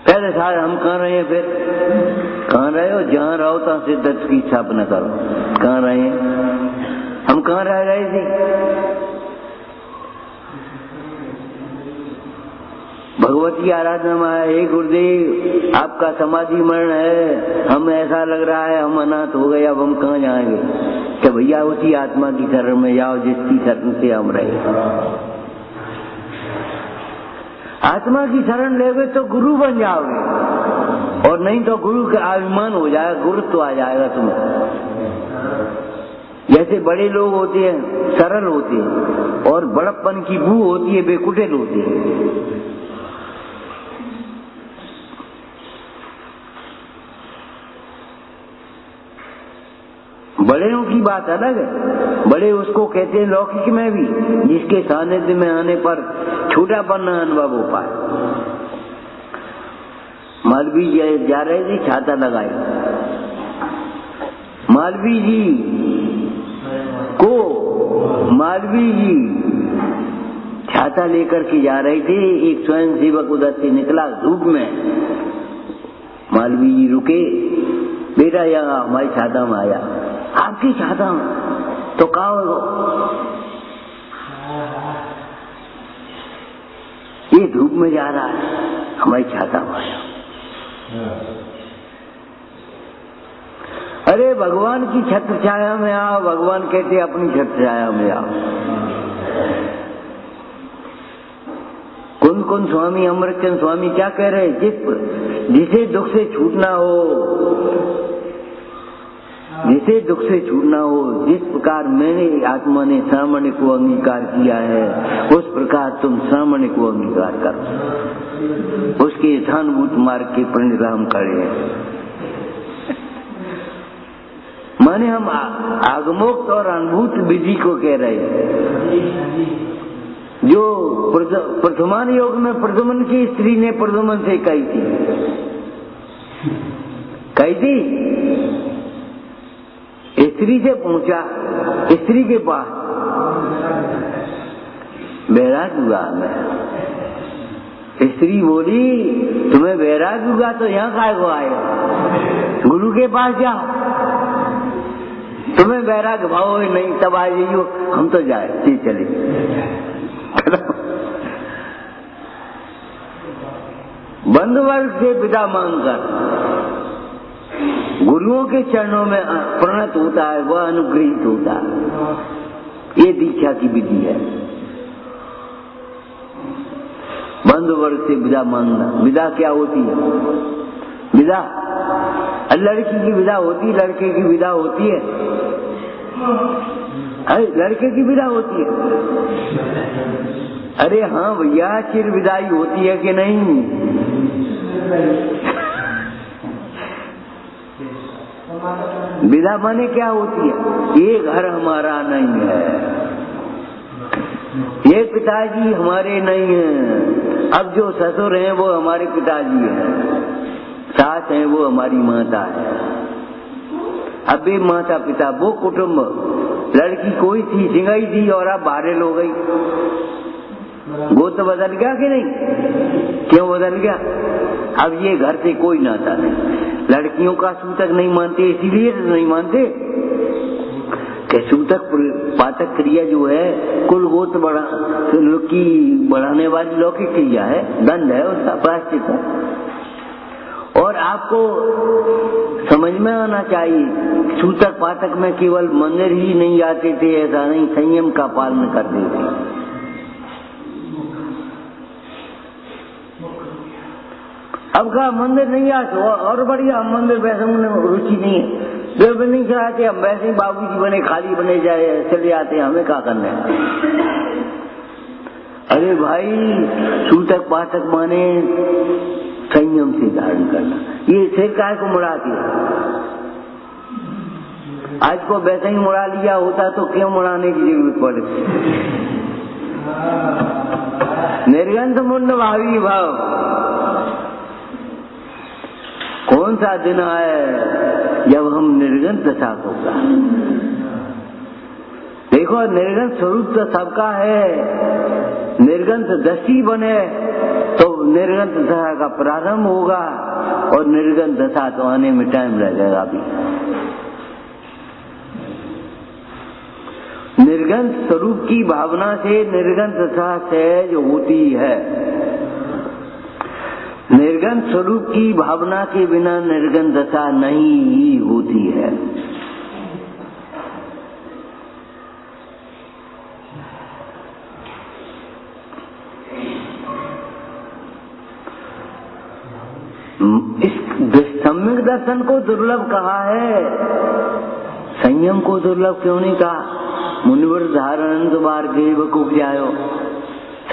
पहले सारे हम कहाँ रहे हैं, फिर कहाँ रहे हो, जहाँ रहो तो सिद्धत की स्थापना करो। कहाँ रहे हैं हम, कहाँ रह रहे थे, भगवती आराधना में आया, हे गुरुदेव आपका समाधि मरण है, हमें ऐसा लग रहा है हम अनाथ हो गए, अब हम कहाँ जाएंगे। कि भैया उसी आत्मा की शरण में जाओ जिसकी शरण से हम रहे। आत्मा की शरण लेगे तो गुरु बन जाओगे, और नहीं तो गुरु का अभिमान हो जाएगा, गुरुत्व आ जाएगा तुम्हें। जैसे बड़े लोग होते हैं सरल होते हैं, और बड़प्पन की बू होती है बेकुटिल होते हैं। बड़ेों की बात अलग है, बड़े उसको कहते हैं लौकिक में भी जिसके सानिध्य में आने पर छोटापन अनुभव हो पाए। मालवी जी जा रहे थे, छाता लगाए, मालवी जी छाता लेकर के जा रहे थे, एक स्वयं सेवक उधर से निकला धूप में, मालवी जी रुके, बेटा यहाँ हमारी छाता में आया। आपकी छाता में तो कहा हो, ये धूप में जा रहा है, हमारी छाता में आया। अरे भगवान की छत्र छाया में आओ, भगवान कहते अपनी छत्र छाया में आओ। कुंद स्वामी अमृतचंद स्वामी क्या कह रहे, जिसे दुख से छूटना हो, जिस प्रकार मैंने आत्मा ने सामान्य को अंगीकार किया है, उस प्रकार तुम सामान्य को अंगीकार करो, उसके यथानुभूत मार्ग के परिणाम करें। माने हम आगमोक्त और अनुभूत विधि को कह रहे हैं, जो प्रथमान योग में प्रदुमन की स्त्री ने प्रदुमन से कही थी, स्त्री से पूछा, स्त्री के पास बैराग हुआ मैं, स्त्री बोली तुम्हें बैराग हुआ तो यहाँ काय को आए, गुरु के पास जाओ, तुम्हें बैराग भाव नहीं तब आ जाइयो, हम तो जाए चले। बंधु वर्ग से विदा मांगकर गुरुओं के चरणों में प्रणत होता है, वह अनुग्रहित होता है। ये दीक्षा की विधि है, बंधु वर्ग से विदा मांगना। विदा क्या होती है? विदा लड़की की विदा होती है, लड़के की विदा होती है, लड़के की विदा होती है। अरे हाँ भैया, चिर विदाई होती है कि नहीं? विधा माने क्या होती है? ये घर हमारा नहीं है, ये पिताजी हमारे नहीं हैं, अब जो ससुर हैं वो हमारे पिताजी हैं, सास हैं वो हमारी माता है। अब भी माता पिता वो कुटुंब, लड़की कोई थी सिंगाई थी और अब बाहर हो गई, वो तो बदल गया कि नहीं? क्यों बदल गया? अब ये घर से कोई नाता नहीं। लड़कियों का सूतक नहीं मानते, इसीलिए तो नहीं मानते कि सूतक पातक क्रिया जो है कुल गोत्र बढ़ाने वाली लौकिक क्रिया है, दंड है, उसका प्रायश्चित है। और आपको समझ में आना चाहिए, सूतक पातक में केवल मंदिर ही नहीं जाते थे ऐसा नहीं, संयम का पालन करते थे। अब का मंदिर नहीं आते और बढ़िया, हम मंदिर वैसे रुचि नहीं है, देव नहीं कराते, हम वैसे ही बाबूजी बने खाली बने जाए चले आते, हमें क्या करना है? अरे भाई सूतक पातक माने संयम से धारण करना, ये सिर काय को मुड़ाती है? आज को वैसे ही मुड़ा लिया होता तो क्यों मुड़ाने की जरूरत पड़े? निर्गंध मुंड भावी भाव, कौन सा दिन है जब हम निर्गंध दशा होगा? देखो निर्गंध स्वरूप तो सबका है, निर्गंध दशी बने तो निर्गंध दशा का प्रारंभ होगा और निर्गंध दशा तो आने में टाइम लगेगा। अभी निर्गंध स्वरूप की भावना से निर्गंध दशा सहज होती है। निर्गंध स्वरूप की भावना के बिना निर्गंध दशा नहीं होती है। इस सम्यक दर्शन को दुर्लभ कहा है, संयम को दुर्लभ क्यों नहीं कहा? मुनिवर धारण द्वार देव को उपजायो,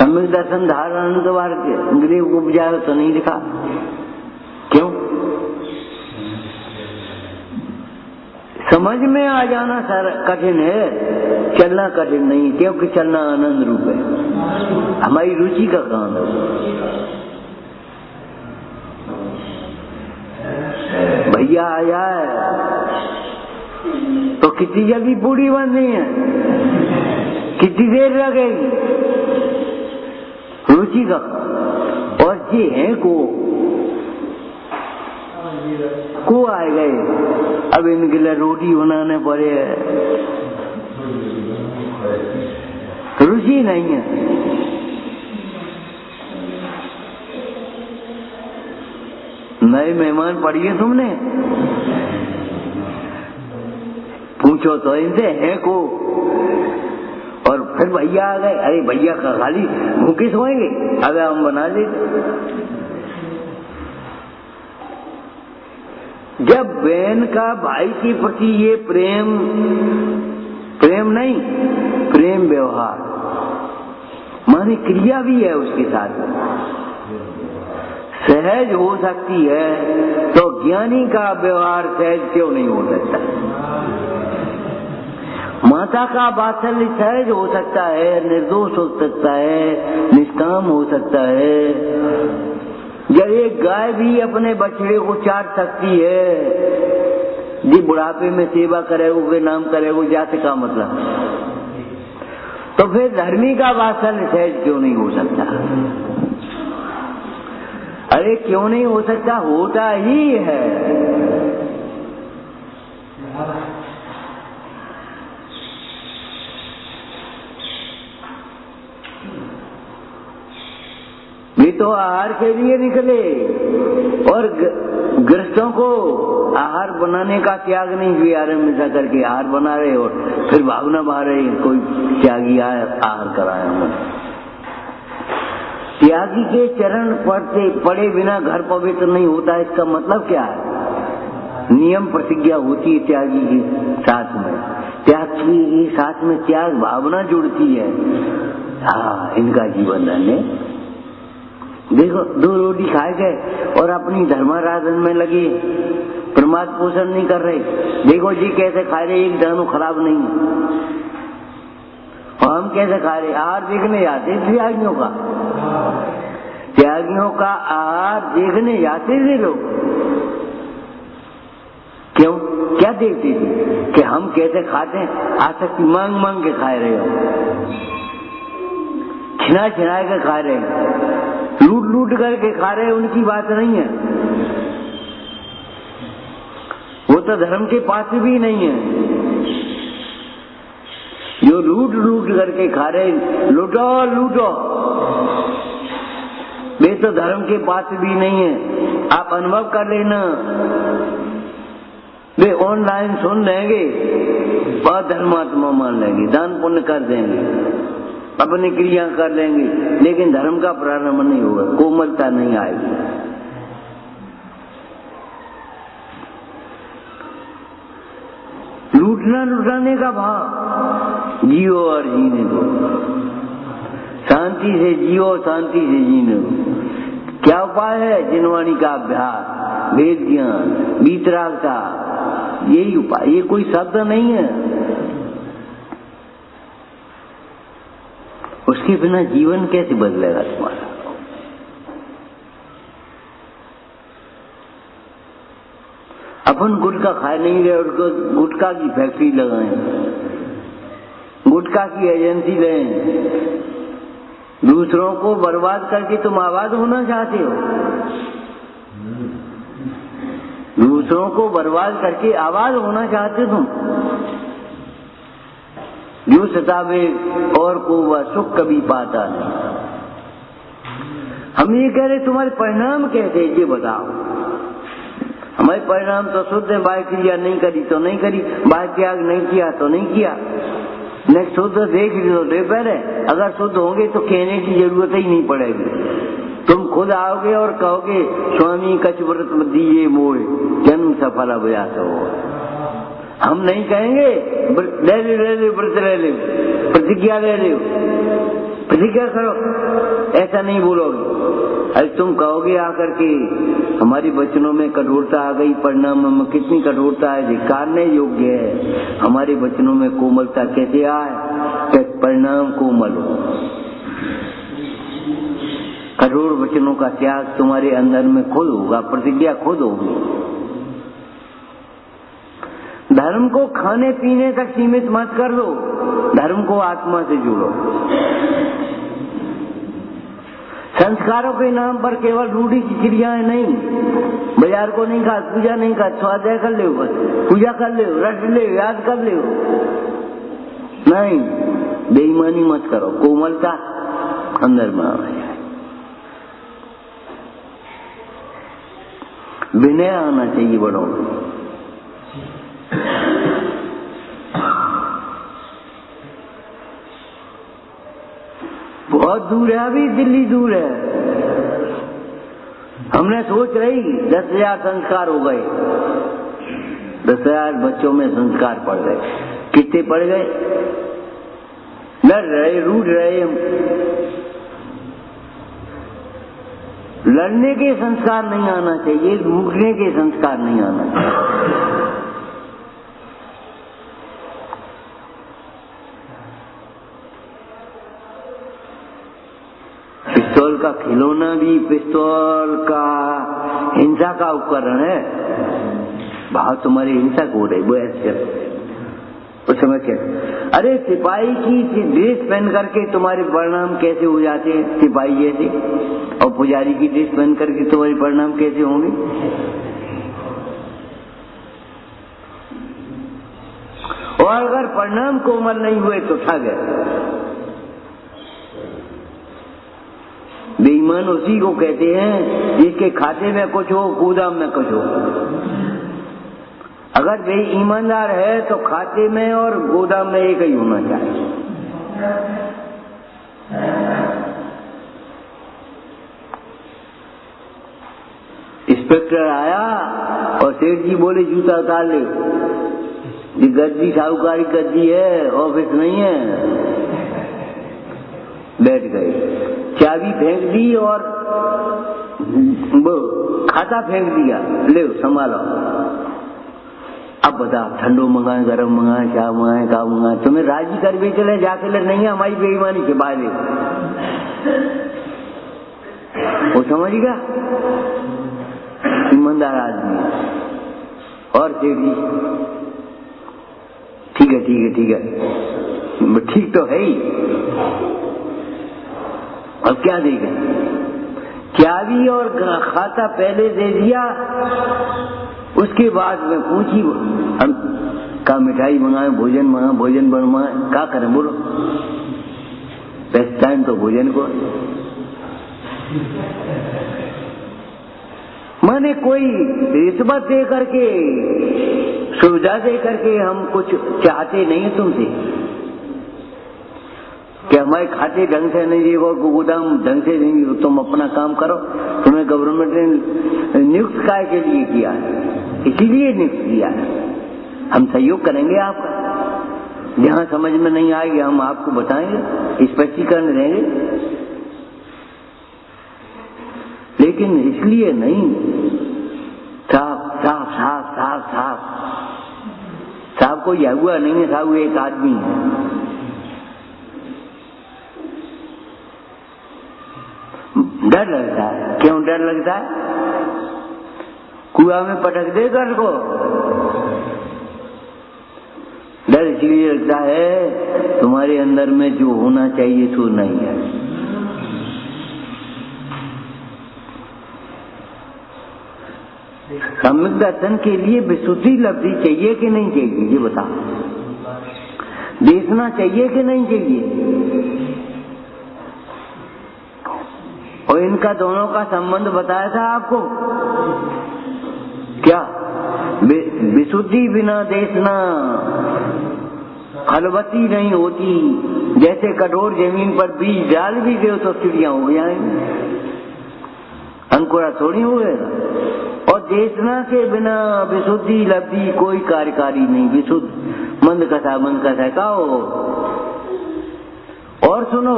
सम्यक दर्शन धारण द्वार देव को उपजायो तो नहीं लिखा, क्यों? समझ में आ जाना सर कठिन है, चलना कठिन नहीं, क्योंकि चलना आनंद रूप है, हमारी रुचि का काम है। भैया आ जाए तो कितनी जल्दी पूरी बननी है, कितनी देर लगेगी, रुचि का। और ये है को आए गए, अब इनके लिए रोटी बनाने पड़े, रुचि नहीं है। नए मेहमान पढ़िए तुमने, पूछो तो इनसे है को, और फिर भैया आ गए, अरे भैया का खाली भूखे सोएंगे, अगर हम बना देते। जब बहन का भाई के प्रति ये प्रेम नहीं, प्रेम व्यवहार माने क्रिया भी है उसके साथ में सहज हो सकती है, तो ज्ञानी का व्यवहार सहज क्यों नहीं हो सकता? माता का वात्सल्य सहज हो सकता है, निर्दोष हो सकता है, निष्काम हो सकता है। जब एक गाय भी अपने बछड़े को चाट सकती है, जी बुढ़ापे में सेवा करेगो, नाम करेगो, जाते का मतलब, तो फिर धर्मी का वात्सल्य सहज क्यों नहीं हो सकता? अरे क्यों नहीं हो सकता? होता ही है। वे तो आहार के लिए निकले और गृहस्थों को आहार बनाने का त्याग नहीं किया, हमेशा करके आहार बना रहे और फिर भावना बहा रहे, कोई त्यागी आहार कराया। त्यागी के चरण पड़े बिना घर पवित्र नहीं होता, इसका मतलब क्या है? नियम प्रतिज्ञा होती है त्यागी के साथ में, त्याग के साथ में त्याग भावना जुड़ती है। हाँ, इनका जीवन धन्य, देखो 2 रोटी खाए गए और अपनी धर्माराधन में लगे, प्रमाद पोषण नहीं कर रहे। देखो जी कैसे खा रहे, एक दानो खराब नहीं। और हम कैसे खा रहे, आहार देखने जाते त्यागियों का, त्यागियों का आहार देखने जाते थे लोग। क्यों, क्या देखते थे कि हम कैसे खाते हैं। आसक्ति मांग मांग के खा रहे हो, छिना छिना के खा रहे हैं, लूट लूट करके खा रहे हैं, उनकी बात नहीं है। वो तो धर्म के पास भी नहीं है। जो लूट लूट करके खा रहे, लूटो लूटो, वे तो धर्म के पास भी नहीं है। आप अनुभव कर लेना, वे ऑनलाइन सुन लेंगे और धर्मात्मा मान लेंगे, दान पुण्य कर देंगे, अपनी क्रिया कर लेंगे, लेकिन धर्म का प्रारंभ नहीं होगा, कोमलता नहीं आएगी। लूटना लुटाने का भाव, जियो और जीने दो, शांति से जियो, शांति से जीने दो। क्या उपाय है, जिनवाणी का अभ्यास, वेद ज्ञान, वीतरागता, यही उपाय। ये कोई शब्द नहीं है, उसके बिना जीवन कैसे बदलेगा तुम्हारा। अपन गुटखा खा नहीं रहे, उसको गुटखा की फैक्ट्री लगाएं, गुटखा की एजेंसी लें, दूसरों को बर्बाद करके तुम आबाद होना चाहते हो। दूसरों को बर्बाद करके आबाद होना चाहते तुम। जो सतावे और को वह सुख कभी पाता नहीं। हम ये कह रहे तुम्हारे परिणाम कैसे, ये बताओ। हमारे परिणाम तो शुद्ध है, बाह्य क्रिया नहीं करी तो नहीं करी, बाह्य त्याग नहीं किया तो नहीं किया, न शुद्ध देख लो ले पहले। अगर शुद्ध होंगे तो कहने की जरूरत ही नहीं पड़ेगी। तुम खुद आओगे और कहोगे स्वामी कछ व्रत दीजिए मोए, जन्म सफल अभ्यास हो। हम नहीं कहेंगे ले ले व्रत ले ले, प्रतिज्ञा ले ले, प्रतिज्ञा करो, ऐसा नहीं बोलोगे। अरे तुम कहोगे आकर के हमारी वचनों में कठोरता आ गई, परिणाम में कितनी कठोरता है, धिक्कारने योग्य है। हमारे वचनों में कोमलता कैसे आए, परिणाम कोमल हो। कठोर वचनों का त्याग तुम्हारे अंदर में खुद होगा, प्रतिज्ञा खुद होगी। धर्म को खाने पीने तक सीमित मत कर दो, धर्म को आत्मा से जोड़ो। संस्कारों के नाम पर केवल रूढ़ी की क्रियाएं नहीं, बाजार को नहीं खा, पूजा नहीं खा, स्वाध्याय कर ले, बस पूजा कर ले, रट ले, याद कर ले, नहीं, बेईमानी मत करो। कोमलता अंदर में आ जाए, विनय आना चाहिए बड़ों में। बहुत दूर है, अभी दिल्ली दूर है। हमने सोच रही 10,000 संस्कार हो गए, 10,000 बच्चों में संस्कार पड़ गए। कितने पड़ गए, लड़ रहे, रूठ रहे। लड़ने के संस्कार नहीं आना चाहिए, रूठने के संस्कार नहीं आना चाहिए। पिस्तौल का खिलौना भी पिस्तौल का हिंसा का उपकरण है। भाव तुम्हारी हिंसा हो रही, वो ऐसे उस समय क्या, अरे सिपाही की ड्रेस पहन करके तुम्हारे परिणाम कैसे हो जाते हैं, सिपाही जैसे, और पुजारी की ड्रेस पहन करके तुम्हारे परिणाम कैसे होंगे। और अगर परिणाम कोमल नहीं हुए तो ठग है। बेईमान उसी को कहते हैं जिसके खाते में कुछ हो, गोदाम में कुछ हो। अगर वे ईमानदार है तो खाते में और गोदाम में एक ही होना चाहिए। इंस्पेक्टर आया और सेठ जी बोले जूता उतार ले, ये गद्दी साहूकारी गद्दी है, ऑफिस नहीं है। बैठ गए, चाबी फेंक दी और वो खाता फेंक दिया, ले संभालो। अब बता, ठंडो मंगाए, गरम मंगाए, क्या मंगाए, क्या मंगाए, तुम्हें राजी कर भी चले जाके ले, नहीं हमारी बेईमानी के बारे वो समझ गया, ईमानदार आदमी। और सेठ जी ठीक है ठीक है ठीक है, ठीक तो है ही, अब क्या देगा, चाबी और खाता पहले दे दिया। उसके बाद में पूछी हम का मिठाई मंगाए, भोजन मंगाए, भोजन बनवाए, क्या करें बोलो, बेस्ट टाइम तो भोजन को। माने कोई रिश्वत दे करके, सुविधा दे करके हम कुछ चाहते नहीं तुमसे कि हमारे खाते ढंग से नहीं वो गोदाम ढंग से नहीं, तुम अपना काम करो। तुम्हें गवर्नमेंट ने नियुक्त काय के लिए किया है, इसीलिए नियुक्त किया है। हम सहयोग करेंगे आपका, जहां समझ में नहीं आएगी हम आपको बताएंगे, स्पष्टीकरण देंगे, लेकिन इसलिए नहीं। साफ साफ साफ साफ साफ साफ कोई हुआ नहीं है, साहब एक आदमी है। डर लगता है, क्यों डर लगता है, कुआं में पटक दे घर को, डर इसलिए लगता है तुम्हारे अंदर में जो होना चाहिए सो नहीं है। सम्यक दर्शन के लिए विशुद्धि लब्धि चाहिए कि नहीं चाहिए, ये बता, देखना चाहिए कि नहीं चाहिए। और इनका दोनों का संबंध बताया था आपको, क्या विशुद्धि बिना देखना फलवती नहीं होती। जैसे कठोर जमीन पर बीज डाल भी गए तो चिड़िया हो जाएंगी, अंकुरा थोड़ी हो गएगा। और देखना के बिना विशुद्धि लब्धि कोई कार्यकारी नहीं। विशुद्ध मंद कथा का हो। और सुनो,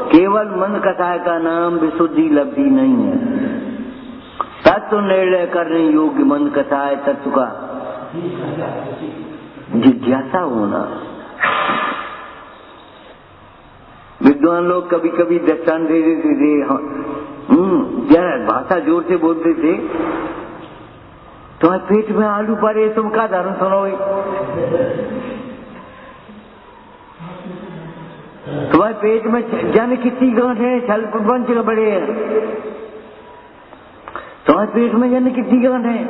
केवल मंद कथाय का नाम विशुद्धि लब्धि नहीं है। तत्व निर्णय करने योग्य मंद कथाय तत्व का जिज्ञासा होना। विद्वान लोग कभी कभी दृष्टांत दे देते थे, जरा भाषा जोर से बोलते थे, तुम्हारे पेट में आलू पड़े तुम क्या धर्म सुनोगे, तुम्हारे पेट में जाने कितनी गांठ है, छल प्रपंच का बड़े है, तुम्हारे पेट में जाने कितनी गांठ है।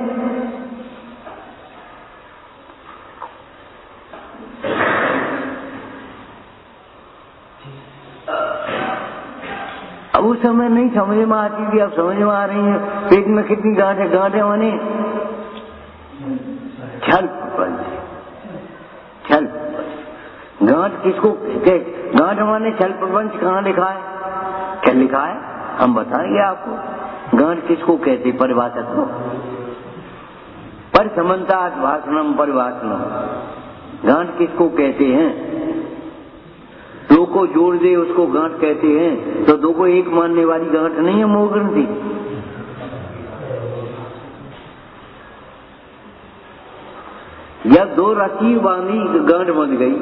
अब उस समय नहीं समझ में आती थी, अब समझ में आ रही है। पेट में कितनी गांठ है, गांठ है माने छल प्रपंच, छल गांठ किसको कहते, गांठ माने छल प्रपंच कहाँ लिखा है, क्या लिखा है हम बताएंगे आपको। गांठ किसको कहते, परिभाषा तो पर समन्ता भाषणम परिभाषणम, गांठ किसको कहते हैं। दो को जोड़ दे उसको गांठ कहते हैं, तो दो को एक मानने वाली गांठ नहीं है मोह ग्रंथि। जब दो रस्सी बांधी गांठ बंध गई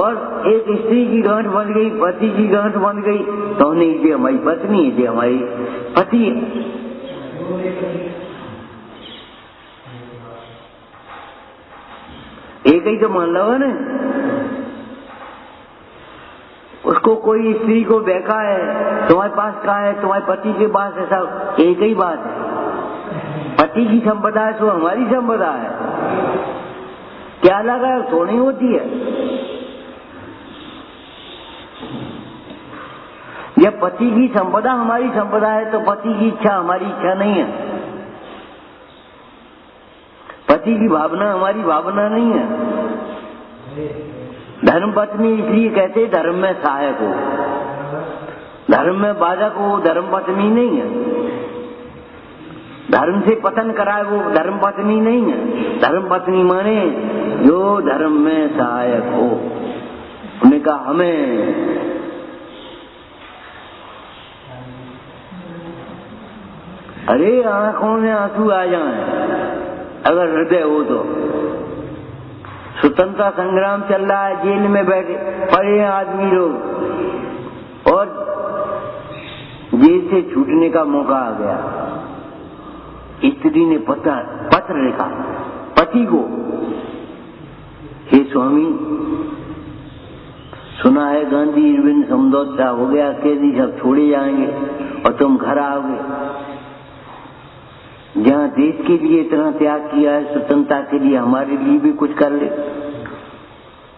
और एक स्त्री की गांठ बंध गई, पति की गांठ बंध गई, तो नहीं ये हमारी पत्नी है, ये हमारी पति है। एक ही तो मान लो ना। उसको कोई स्त्री को देखा है, तुम्हारे पास कहा है, तुम्हारे पति के पास है, सब एक ही बात है। पति की संपदा है तो हमारी संपदा है, क्या लगा थोड़ी होती है। जब पति की संपदा हमारी संपदा है तो पति की इच्छा हमारी इच्छा नहीं है, पति की भावना हमारी भावना नहीं है। धर्म पत्नी इसलिए कहते धर्म में सहायक हो, धर्म में बाधक हो, धर्म पत्नी नहीं है। धर्म से पतन कराए वो धर्म पत्नी नहीं है। धर्म पत्नी माने जो धर्म में सहायक हो। उन्होंने कहा हमें अरे आंखों में आंसू आ जाए अगर हृदय हो तो। स्वतंत्रता संग्राम चल रहा है, जेल में बैठे पड़े हैं आदमी लोग और जेल से छूटने का मौका आ गया। स्त्री ने पत्र लिखा पति को, हे स्वामी, सुना है गांधी इरविन समझौता हो गया, कैदी सब छोड़े जाएंगे और तुम घर आओगे। जहाँ देश के लिए इतना त्याग किया है, स्वतंत्रता के लिए, हमारे लिए भी कुछ कर ले।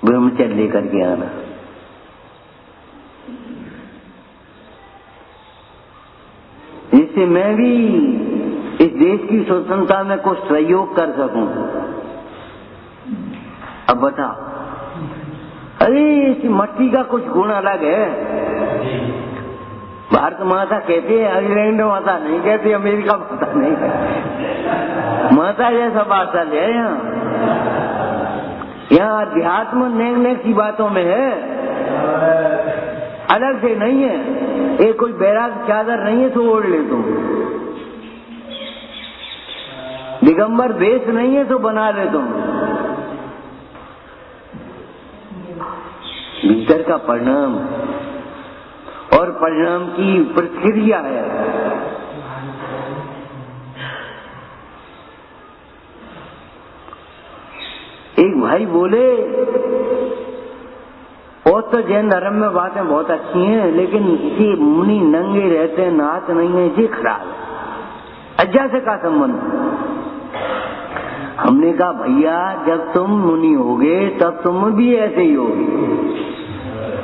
ब्रह्मचर्य लेकर के आना। जिससे मैं भी इस देश की स्वतंत्रता में कुछ सहयोग कर सकूं। अब बताओ, अरे इस मट्टी का कुछ गुण अलग है। भारत माता कहते हैं, इंग्लैंड माता नहीं कहते, अमेरिका माता नहीं कहते। माता जैसा वात्सल्य है यहाँ अध्यात्म नेक की बातों में है, अलग से नहीं है। ये कोई बैराग चादर नहीं है तो ओढ़ ले तुम, दिगंबर वेश नहीं है तो बना ले तुम। भीतर का परिणाम और परिणाम की प्रक्रिया है। एक भाई बोले, और तो जैन धर्म में बातें बहुत अच्छी हैं, लेकिन इसी मुनि नंगे रहते हैं, नाच नहीं है, ये खराब है। अज्जा से का संबंध? हमने कहा भैया जब तुम मुनि होगे तब तुम भी ऐसे ही होगे।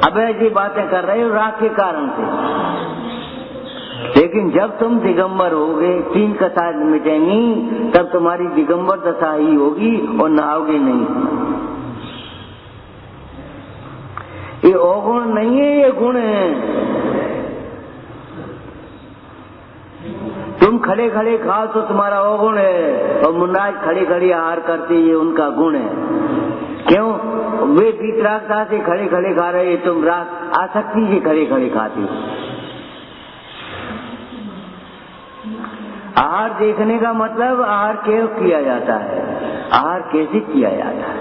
अब ऐसी बातें कर रहे हो राग के कारण से, लेकिन जब तुम दिगंबर होगे, 3 कसाय मिटेंगी, तब तुम्हारी दिगंबर दशा ही होगी और नहाओगे नहीं। ये अवगुण नहीं है, ये गुण है। तुम खड़े खड़े खाओ तो तुम्हारा अवगुण है, और मुन्नाज खड़े खड़े आहार करते ये उनका गुण है। क्यों? वे वीतरागता से खड़े खड़े खा रहे, तुम राग आसक्ति से खड़े खड़े खाते। आहार देखने का मतलब आहार क्यों किया जाता है, आहार कैसे किया जाता है।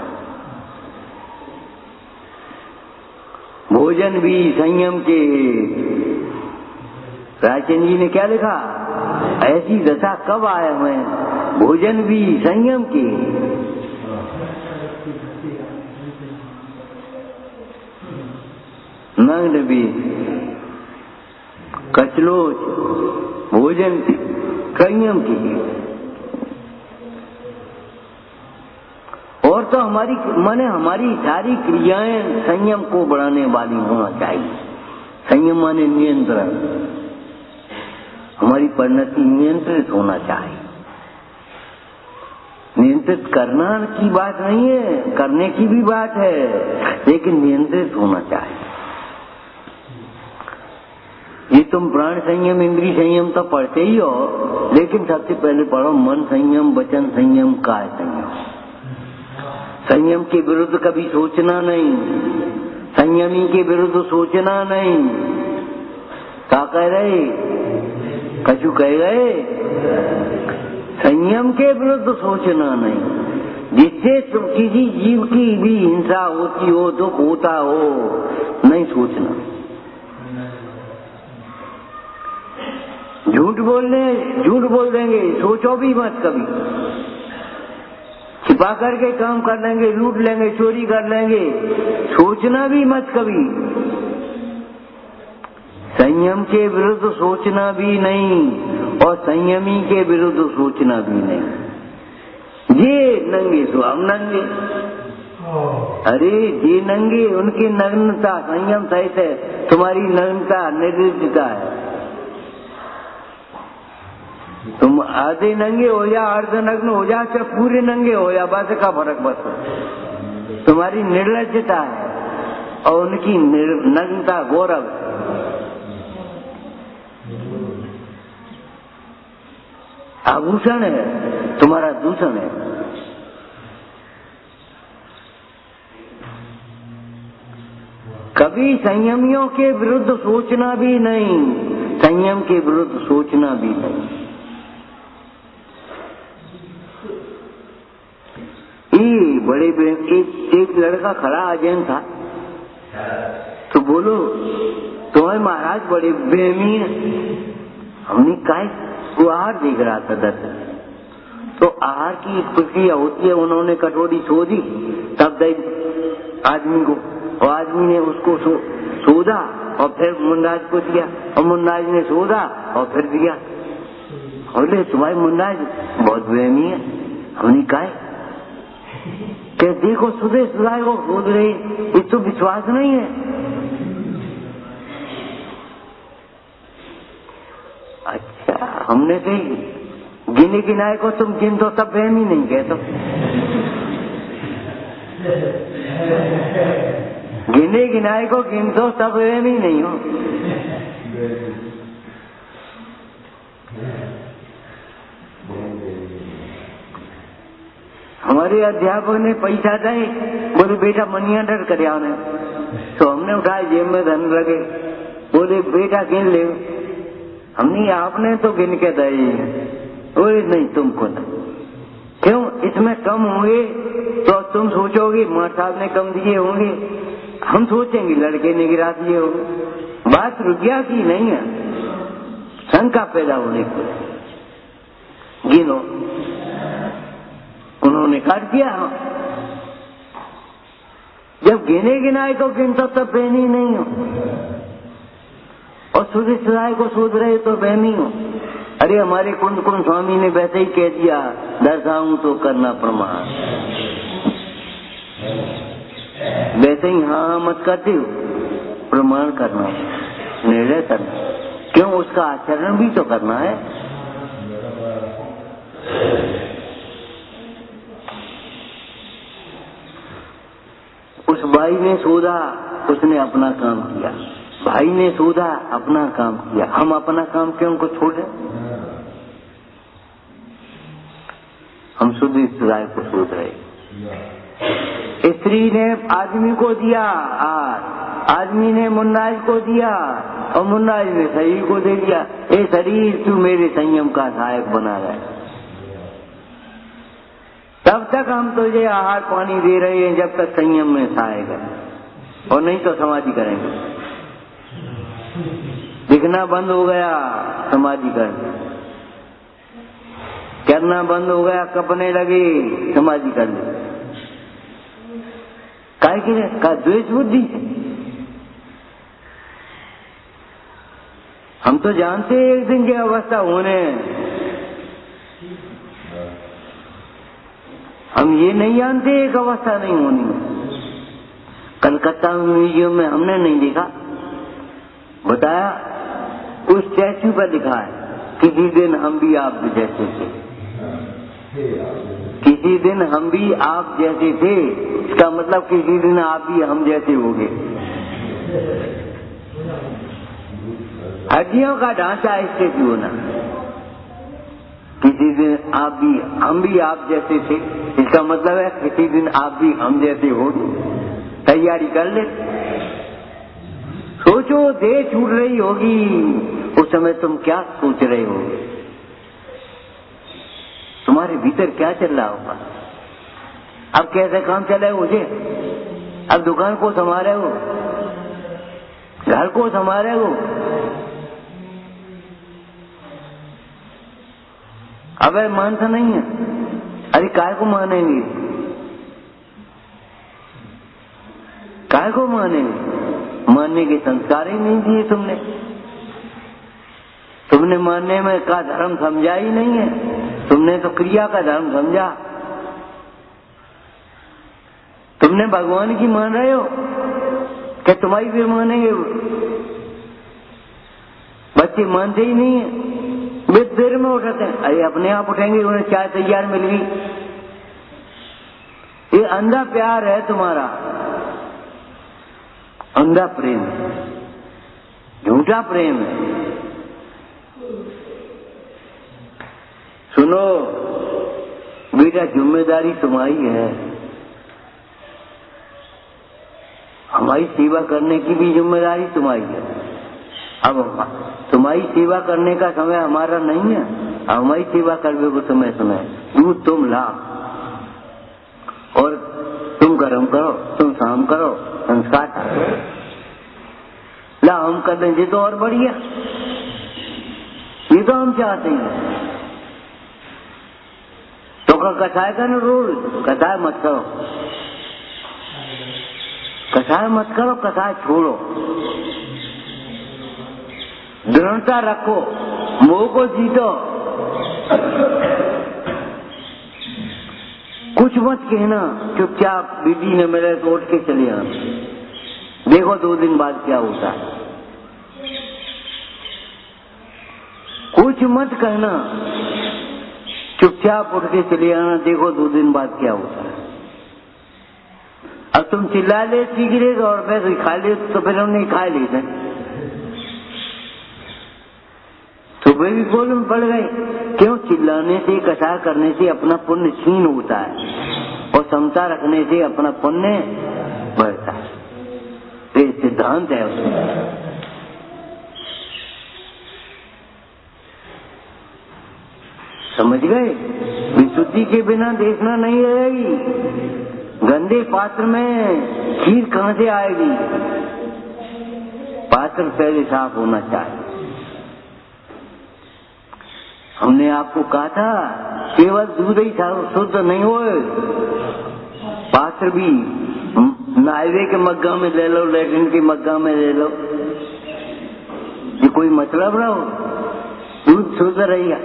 भोजन भी संयम के। राजचंद्र जी ने क्या लिखा? ऐसी दशा कब आए हुए, भोजन भी संयम के। नग्न भी, कचलोच, भोजन संयम की। और तो हमारी सारी क्रियाएं संयम को बढ़ाने वाली होना चाहिए। संयम माने नियंत्रण, हमारी परिणति नियंत्रित होना चाहिए। नियंत्रित करना की बात नहीं है, करने की भी बात है, लेकिन नियंत्रित होना चाहिए। ये तुम प्राण संयम, इंद्रिय संयम तो पढ़ते ही हो, लेकिन सबसे पहले पढ़ो मन संयम, वचन संयम, काय संयम। संयम के विरुद्ध कभी सोचना नहीं, संयमी के विरुद्ध सोचना नहीं। क्या कह रहे? कछु कह गए? संयम के विरुद्ध सोचना नहीं, जिससे तुम किसी जीव की भी हिंसा होती हो, दुख होता हो, नहीं सोचना। झूठ बोल देंगे, सोचो भी मत कभी। छिपा करके काम कर लेंगे, लूट लेंगे, चोरी कर लेंगे, सोचना भी मत कभी। संयम के विरुद्ध सोचना भी नहीं और संयमी के विरुद्ध सोचना भी नहीं। ये नंगे सो हम नंगे। अरे ये नंगे, उनकी नग्नता संयम सहित है, तुम्हारी नग्नता निर्लज्जता है। तुम आधे नंगे हो या अर्ध नग्न हो जा, चाहे पूरे नंगे हो या, बस का फर्क बस तुम्हारी निर्लज्जता है और उनकी नग्नता गौरव है। आभूषण है, तुम्हारा दूषण है। कभी संयमियों के विरुद्ध सोचना भी नहीं, संयम के विरुद्ध सोचना भी नहीं। बड़े एक लड़का खड़ा अजैन था, तो बोलो तुम्हारे महाराज बड़े बेहमी है। हमने कहा वो आहार देख रहा था दर्शन, तो आहार की एक प्रक्रिया होती है, उन्होंने कटोरी छो दी तब दई आदमी को, और आदमी ने उसको सोधा और फिर मुन्नाज को दिया, और मुन्नाज ने सोधा और फिर दिया। बोले तुम्हारे मुन्नाज बहुत बेहमी है। हमने कहा कि देखो सुधे सुधाए को खोद रहे, इस तो विश्वास नहीं है। अच्छा, हमने कही गिने गिनाए को तुम गिन दो तब बेहमी नहीं कहते, गिने गिनाए को गिन दो तब बेहमी नहीं हो। हमारे अध्यापक ने पैसा दे, बोले बेटा मनी ऑर्डर कर आओ, तो हमने उठाए जेब में धन लगे, बोले बेटा गिन ले। हमने आपने तो गिन के दे, बोले नहीं तुमको ना, क्यों इसमें कम होंगे तो तुम सोचोगे माँ साहब ने कम दिए होंगे, हम सोचेंगे लड़के ने गिरा दिए होंगे। बात रुपया की नहीं है, शंका पैदा होने को। गिनो, उन्होंने कर दिया। जब गिने गिनाए को गिनता तब बहनी नहीं हो, और सुधे सुधाए को सोच रहे तो बहनी हो। अरे हमारे कुंद कुंद स्वामी ने वैसे ही कह दिया, दर्शाऊं तो करना प्रमाण, वैसे ही हाँ मत करते हो, प्रमाण करना, निर्णय करना, क्यों उसका आचरण भी तो करना है। उस भाई ने सोधा, उसने अपना काम किया, भाई ने सोधा अपना काम किया, हम अपना काम क्यों को छोड़े। हम शुद्ध राय को सोच रहे। स्त्री ने आदमी को दिया आदमी ने मुन्नाज को दिया, और मुन्नाज ने शरीर को दे दिया। ए शरीर तू मेरे संयम का सहायक बना रहा, तब तक हम तुझे आहार पानी दे रहे हैं जब तक संयम में सहायक है, और नहीं तो समाधि करेंगे। दिखना बंद हो गया, समाधि करना बंद हो गया, कपने लगे, समाधि कर ले। काहे की का द्वेष बुद्धि। हम तो जानते हैं एक दिन की अवस्था होने, हम ये नहीं जानते एक अवस्था नहीं होनी। कलकत्ता म्यूजियम में हमने नहीं देखा, बताया उस स्टैच्यू पर लिखा है किसी दिन हम भी आप जैसे थे, किसी दिन हम भी आप जैसे थे, इसका मतलब किसी दिन आप भी हम जैसे होंगे। हड्डियों का ढांचा स्टैच्यू होना, किसी दिन आप भी हम भी आप जैसे थे, इसका मतलब है किसी दिन आप भी हम जैसे होंगे। तैयारी कर ले, सोचो देह छूट रही होगी, उस समय तुम क्या सोच रहे हो, तुम्हारे भीतर क्या चल रहा होगा। अब कैसे काम चले मुझे, अब दुकान को संभाले हो, घर को संभाले हो, अब मानता नहीं है। अरे काय को मानेंगे, काय को मानेंगे, मानने के संस्कार ही नहीं दिए तुमने, तुमने मानने में का धर्म समझा ही नहीं है, तुमने तो क्रिया का धर्म समझा। तुमने भगवान की मान रहे हो क्या तुम्हारी भी मानेंगे। बच्चे मानते ही नहीं है, वे देर में उठाते हैं, अरे अपने आप उठेंगे, उन्हें चाय तैयार मिल गई। ये अंधा प्यार है तुम्हारा, अंधा प्रेम, झूठा प्रेम है। सुनो बेटा, जिम्मेदारी तुम्हारी है, हमारी सेवा करने की भी जिम्मेदारी तुम्हारी है। अब तुम्हारी सेवा करने का समय हमारा नहीं है, हमारी सेवा करने को समय दूध तुम ला, और कर्म करो, तुम शाम करो, संस्कार करो। ला हम कर देंगे तो और बढ़िया, ये तो हम चाहते हैं। तो कसाय का न रोल, कसाय मत करो, कसाय मत करो, कसाय छोड़ो, दृढ़ता रखो, मोह को जीतो। कुछ मत कहना, चुपचाप बीवी ने मिले तो उठ के चले आना, देखो 2 दिन बाद क्या होता है। कुछ मत कहना, चुपचाप उठ के चले आना, देखो 2 दिन बाद क्या होता है। अब तुम चिल्ला ले सिगरेट और मैं खा ले तो फिर हम नहीं खा लेते, सुबह भी बोलम पड़ गए। क्यों? चिल्लाने से, कसाय करने से अपना पुण्य क्षीण होता है और समता रखने से अपना पुण्य बढ़ता है। ये सिद्धांत है उसमें। समझ गए? विशुद्धि के बिना देखना नहीं रहेगी। गंदे पात्र में खीर कहां से आएगी? पात्र पहले साफ होना चाहिए। हमने आपको कहा था केवल दूध ही शुद्ध नहीं हो, पात्र भी नाइवे के मग्गा में ले लो, लैट्रिन के मग्गा में ले लो, ये कोई मतलब ना हो। दूध शुद्ध रहेगा,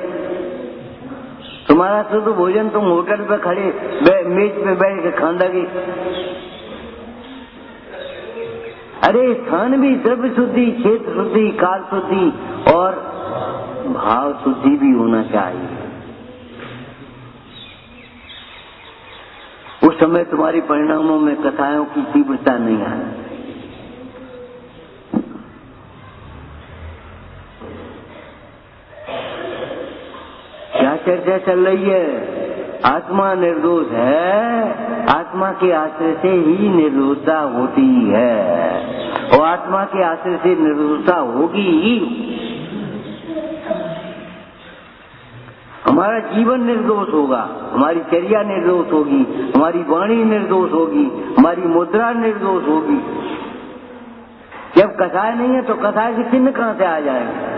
तुम्हारा शुद्ध भोजन तुम होटल पे खड़े मेज पे बैठ के खांदोगे। अरे स्थान भी द्रव्य शुद्धि, क्षेत्र शुद्धि, काल शुद्धि और भाव शुद्धि भी होना चाहिए। उस समय तुम्हारी परिणामों में कथाओं की तीव्रता नहीं आए। क्या चर्चा चल रही है? आत्मा निर्दोष है, आत्मा के आश्रय से ही निर्दोषता होती है और आत्मा के आश्रय से निर्दोषता होगी ही। हमारा जीवन निर्दोष होगा, हमारी चर्या निर्दोष होगी, हमारी वाणी निर्दोष होगी, हमारी मुद्रा निर्दोष होगी। जब कसाय नहीं है तो कसाय के चिन्ह कहां से आ जाएंगे?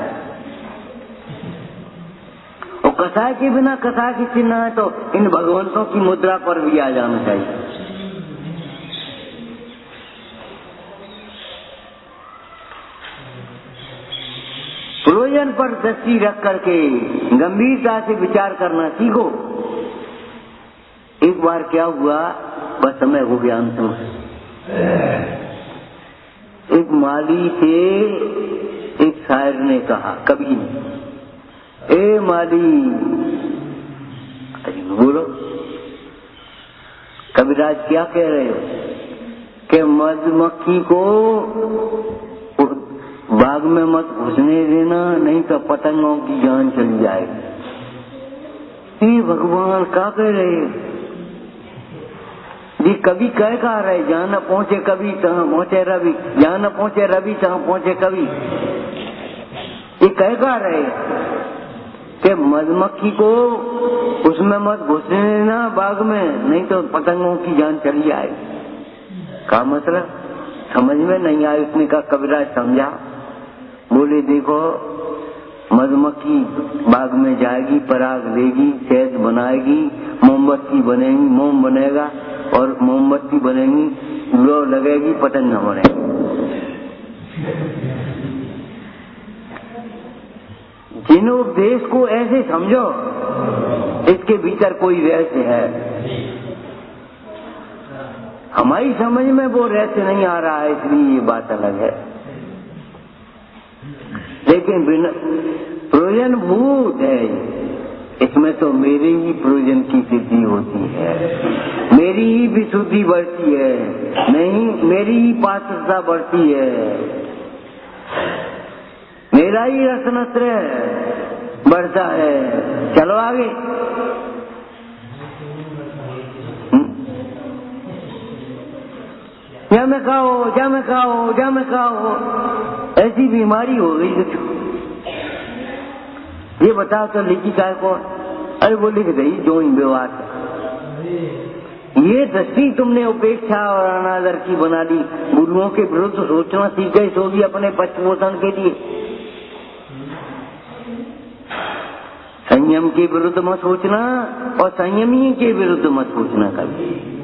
और कसाय के बिना कसाय के चिन्ह है तो इन भगवंतों की मुद्रा पर भी आ जाना चाहिए। प्रयोजन पर दृष्टि रख करके गंभीरता से विचार करना सीखो। एक बार क्या हुआ, बस समय हो गया अंत में। एक माली से एक शायर ने कहा, कवि ने, ए माली, बोलो कविराज क्या कह रहे हो? कि मधुमक्खी को बाग में मत घुसने देना, नहीं तो पतंगों की जान चली जाएगी। ये भगवान क्या कह रहे? जी कवि कह रहे, जहां न पहुंचे कवि तहां पहुंचे रवि, जहां न पहुंचे रवि तहां पहुंचे कवि। ये कह रहे कि मधुमक्खी को उसमें मत घुसने देना बाग में, नहीं तो पतंगों की जान चली जाएगी। क्या मतलब समझ में नहीं आया? उसने कहा कविराज समझा। बोले देखो, मधुमक्खी बाग में जाएगी, पराग लेगी, शहद बनाएगी, मोमबत्ती बनेगी, मोम बनेगा और मोमबत्ती बनेगी, लो लगेगी, पतंग न बनेगी। जिन उपदेश को ऐसे समझो, इसके भीतर कोई रहस्य है। हमारी समझ में वो रहस्य नहीं आ रहा है, इसलिए ये बात अलग है। लेकिन बिना प्रयोजन भूत है, इसमें तो मेरे ही प्रयोजन की सिद्धि होती है, मेरी ही विशुद्धि बढ़ती है, नहीं मेरी ही पात्रता बढ़ती है, मेरा ही रसनत्र बढ़ता है। चलो आगे। जम खाओ, ऐसी बीमारी हो गई कुछ। ये बताओ तो लिखी काय कौन? अरे वो लिख गई जो इन व्यवहार। ये दृष्टि तुमने उपेक्षा और अनादर की बना ली। गुरुओं के विरुद्ध सोचना सीख गए, सो भी अपने पक्ष पोषण के लिए। संयम के विरुद्ध मत सोचना और संयमी के विरुद्ध मत सोचना कभी।